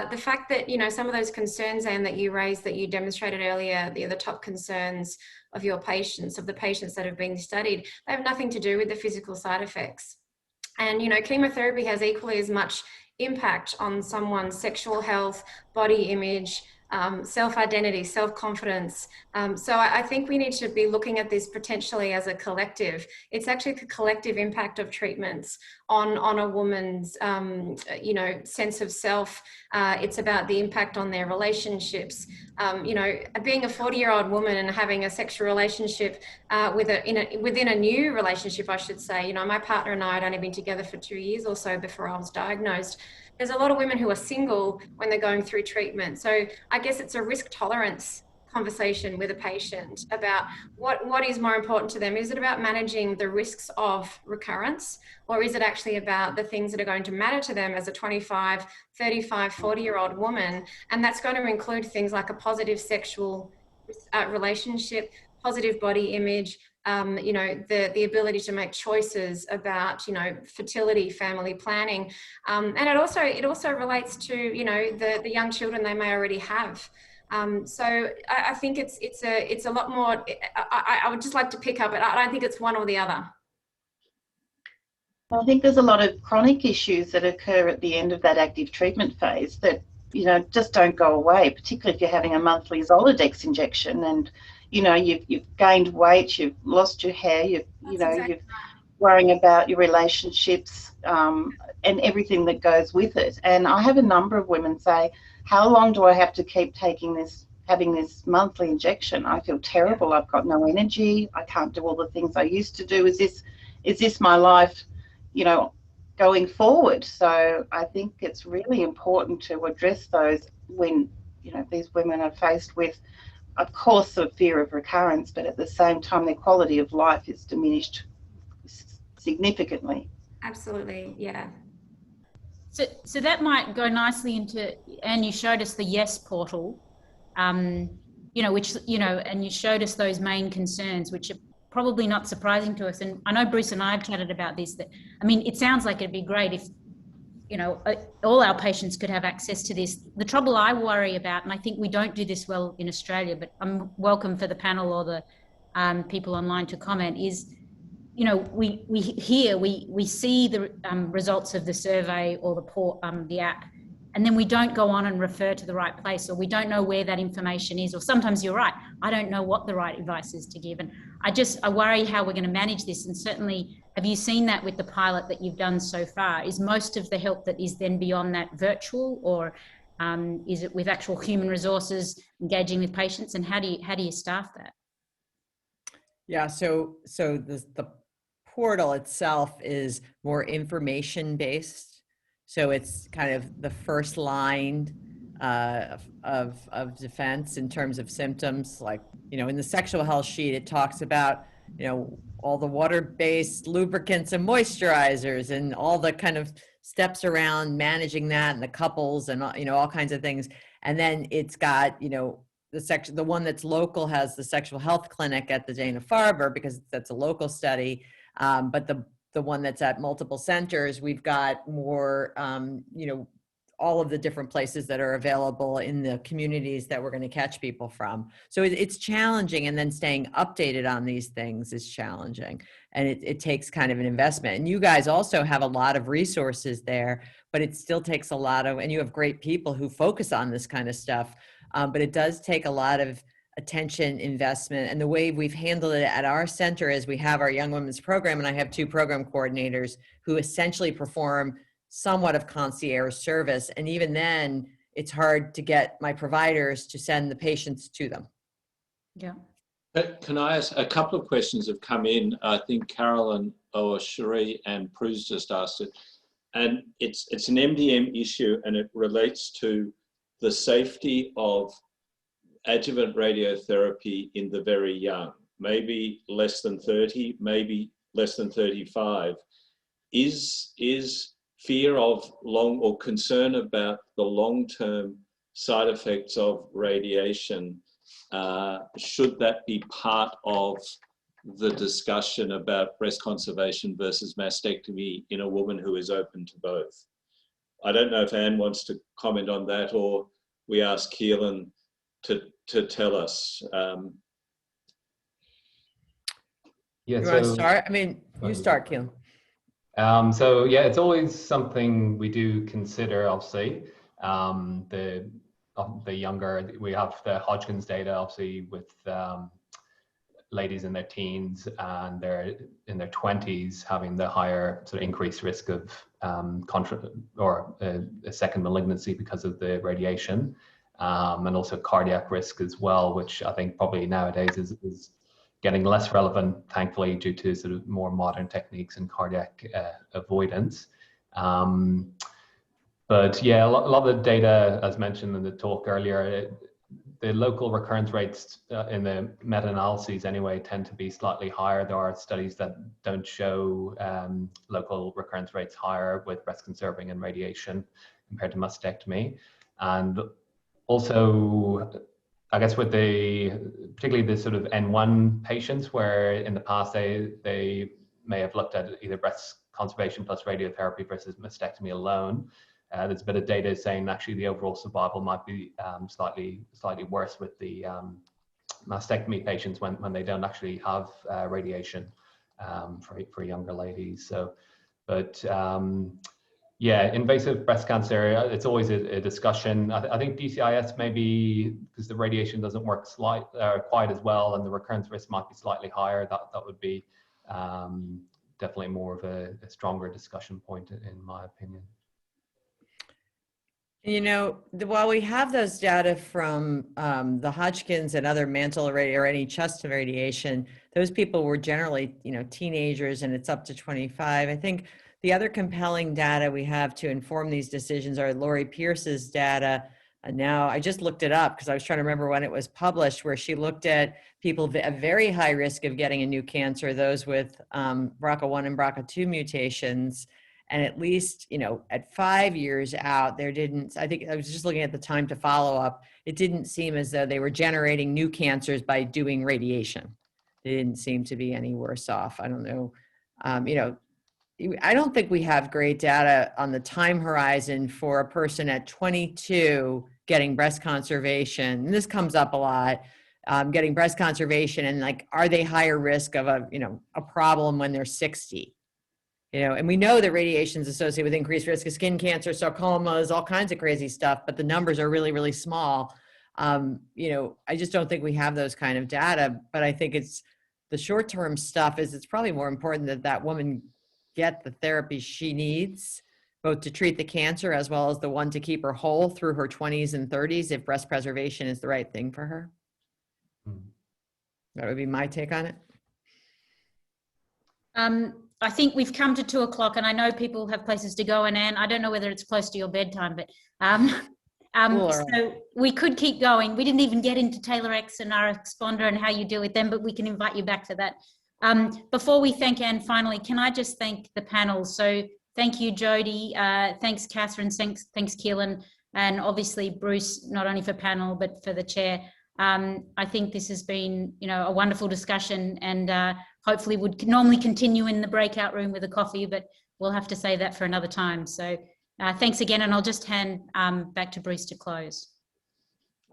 the fact that, some of those concerns, Anne, that you raised, that you demonstrated earlier, the top concerns of your patients, of the patients that have been studied, they have nothing to do with the physical side effects. And, chemotherapy has equally as much impact on someone's sexual health, body image, self-identity, self-confidence. So I think we need to be looking at this potentially as a collective. It's actually the collective impact of treatments on a woman's, sense of self. It's about the impact on their relationships. Being a 40-year-old woman and having a sexual relationship within a new relationship, I should say. My partner and I had only been together for 2 years or so before I was diagnosed. There's a lot of women who are single when they're going through treatment. So I guess it's a risk tolerance conversation with a patient about what is more important to them. Is it about managing the risks of recurrence, or is it actually about the things that are going to matter to them as a 25, 35, 40-year-old woman? And that's going to include things like a positive sexual relationship, positive body image, you know, the ability to make choices about, you know, fertility, family planning, and it also relates to, you know, the young children they may already have. So I think it's a lot more. I would just like to pick up it. I don't think it's one or the other. I think there's a lot of chronic issues that occur at the end of that active treatment phase that, you know, just don't go away, particularly if you're having a monthly Zoladex injection and, you know, you've gained weight, you've lost your hair, you're worrying about your relationships, and everything that goes with it. And I have a number of women say, how long do I have to keep taking this, having this monthly injection? I feel terrible. I've got no energy. I can't do all the things I used to do. Is this my life, you know, going forward? So I think it's really important to address those when, you know, these women are faced with, of course, the fear of recurrence, but at the same time, their quality of life is diminished significantly. Absolutely, yeah. So that might go nicely into, and you showed us the Yes portal, you know, which, you know, and you showed us those main concerns, which are probably not surprising to us. And I know Bruce and I have chatted about this, that, I mean, it sounds like it'd be great if, you know, all our patients could have access to this. The trouble I worry about, and I think we don't do this well in Australia, but I'm welcome for the panel or the people online to comment, is, you know, we see the results of the survey or the app, and then we don't go on and refer to the right place, or we don't know where that information is, or sometimes you're right, I don't know what the right advice is to give. And I worry how we're going to manage this. And certainly, have you seen that with the pilot that you've done so far? Is most of the help that is then beyond that virtual, or is it with actual human resources engaging with patients? And how do you staff that? Yeah, so the portal itself is more information based. So it's kind of the first line of defense in terms of symptoms. Like, you know, in the sexual health sheet, it talks about, you know, all the water-based lubricants and moisturizers and all the kind of steps around managing that, and the couples and, you know, all kinds of things. And then it's got, you know, the one that's local has the sexual health clinic at the Dana-Farber, because that's a local study. But the one that's at multiple centers, we've got more, you know, all of the different places that are available in the communities that we're going to catch people from. So it's challenging, and then staying updated on these things is challenging, and it takes kind of an investment. And you guys also have a lot of resources there, but it still takes a lot of, and you have great people who focus on this kind of stuff, but it does take a lot of attention, investment. And the way we've handled it at our center is we have our Young Women's Program, and I have 2 program coordinators who essentially perform somewhat of concierge service. And even then, it's hard to get my providers to send the patients to them. Yeah. Can I ask, a couple of questions have come in. I think Carolyn or Cherie and Prue's just asked it. And it's an MDM issue, and it relates to the safety of adjuvant radiotherapy in the very young, maybe less than 30, maybe less than 35. Is fear of long, or concern about the long-term side effects of radiation, should that be part of the discussion about breast conservation versus mastectomy in a woman who is open to both? I don't know if Anne wants to comment on that, or we ask Keelan to tell us. Yeah, you want to start? I mean, you start, Keelan. So yeah, it's always something we do consider, obviously. The younger, we have the Hodgkin's data, obviously, with ladies in their teens and they're in their 20s having the higher sort of increased risk of a second malignancy because of the radiation, and also cardiac risk as well, which I think probably nowadays is getting less relevant, thankfully, due to sort of more modern techniques in cardiac avoidance. But yeah, a lot of the data, as mentioned in the talk earlier, the local recurrence rates in the meta-analyses anyway tend to be slightly higher. There are studies that don't show local recurrence rates higher with breast conserving and radiation compared to mastectomy. And also, I guess with particularly the sort of N1 patients, where in the past they may have looked at either breast conservation plus radiotherapy versus mastectomy alone. There's a bit of data saying actually the overall survival might be slightly worse with the mastectomy patients when they don't actually have radiation for younger ladies. So, but yeah, invasive breast cancer, it's always a discussion. I think DCIS maybe, because the radiation doesn't work quite as well and the recurrence risk might be slightly higher, that would be definitely more of a stronger discussion point in my opinion. You know, while we have those data from the Hodgkin's and other mantle or any chest radiation, those people were generally, you know, teenagers, and it's up to 25. I think the other compelling data we have to inform these decisions are Lori Pierce's data. Now, I just looked it up because I was trying to remember when it was published, where she looked at people at very high risk of getting a new cancer, those with BRCA1 and BRCA2 mutations. And at least, you know, at 5 years out, there didn't, I think I was just looking at the time to follow up, it didn't seem as though they were generating new cancers by doing radiation. They didn't seem to be any worse off. I don't know. You know, I don't think we have great data on the time horizon for a person at 22 getting breast conservation. And this comes up a lot, getting breast conservation, and like, are they higher risk of a, you know, a problem when they're 60? You know, and we know that radiation is associated with increased risk of skin cancer, sarcomas, all kinds of crazy stuff, but the numbers are really, really small. You know, I just don't think we have those kind of data, but I think it's the short-term stuff is it's probably more important that that woman get the therapy she needs, both to treat the cancer as well as the one to keep her whole through her 20s and 30s if breast preservation is the right thing for her. That would be my take on it. I think we've come to 2 o'clock, and I know people have places to go. And Anne, I don't know whether it's close to your bedtime, but so we could keep going. We didn't even get into TaylorX and our responder and how you deal with them, but we can invite you back to that. Before we thank Anne, finally, can I just thank the panel? So thank you, Jody. Thanks, Catherine. Thanks, Keelan. And obviously, Bruce, not only for panel, but for the chair. I think this has been, you know, a wonderful discussion, and hopefully would normally continue in the breakout room with a coffee, but we'll have to say that for another time. So thanks again, and I'll just hand back to Bruce to close.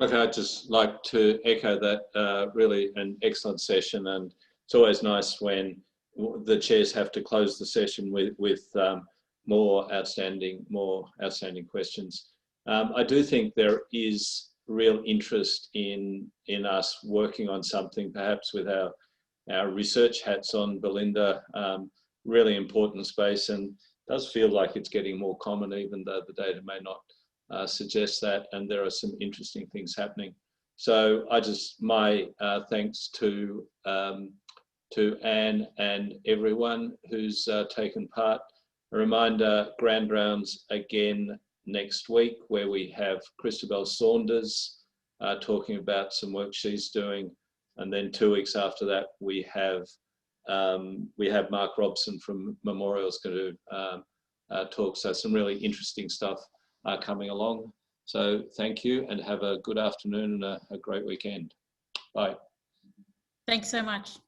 Okay, I'd just like to echo that, really an excellent session, and it's always nice when the chairs have to close the session with more outstanding questions. I do think there is real interest in us working on something, perhaps with our research hats on, Belinda. Really important space, and does feel like it's getting more common, even though the data may not suggest that, and there are some interesting things happening. So my thanks to Anne and everyone who's taken part. A reminder, Grand Rounds again next week, where we have Christabel Saunders talking about some work she's doing, and then 2 weeks after that we have Mark Robson from Memorial's going to talk. So some really interesting stuff coming along. So thank you, and have a good afternoon and a great weekend. Bye. Thanks so much.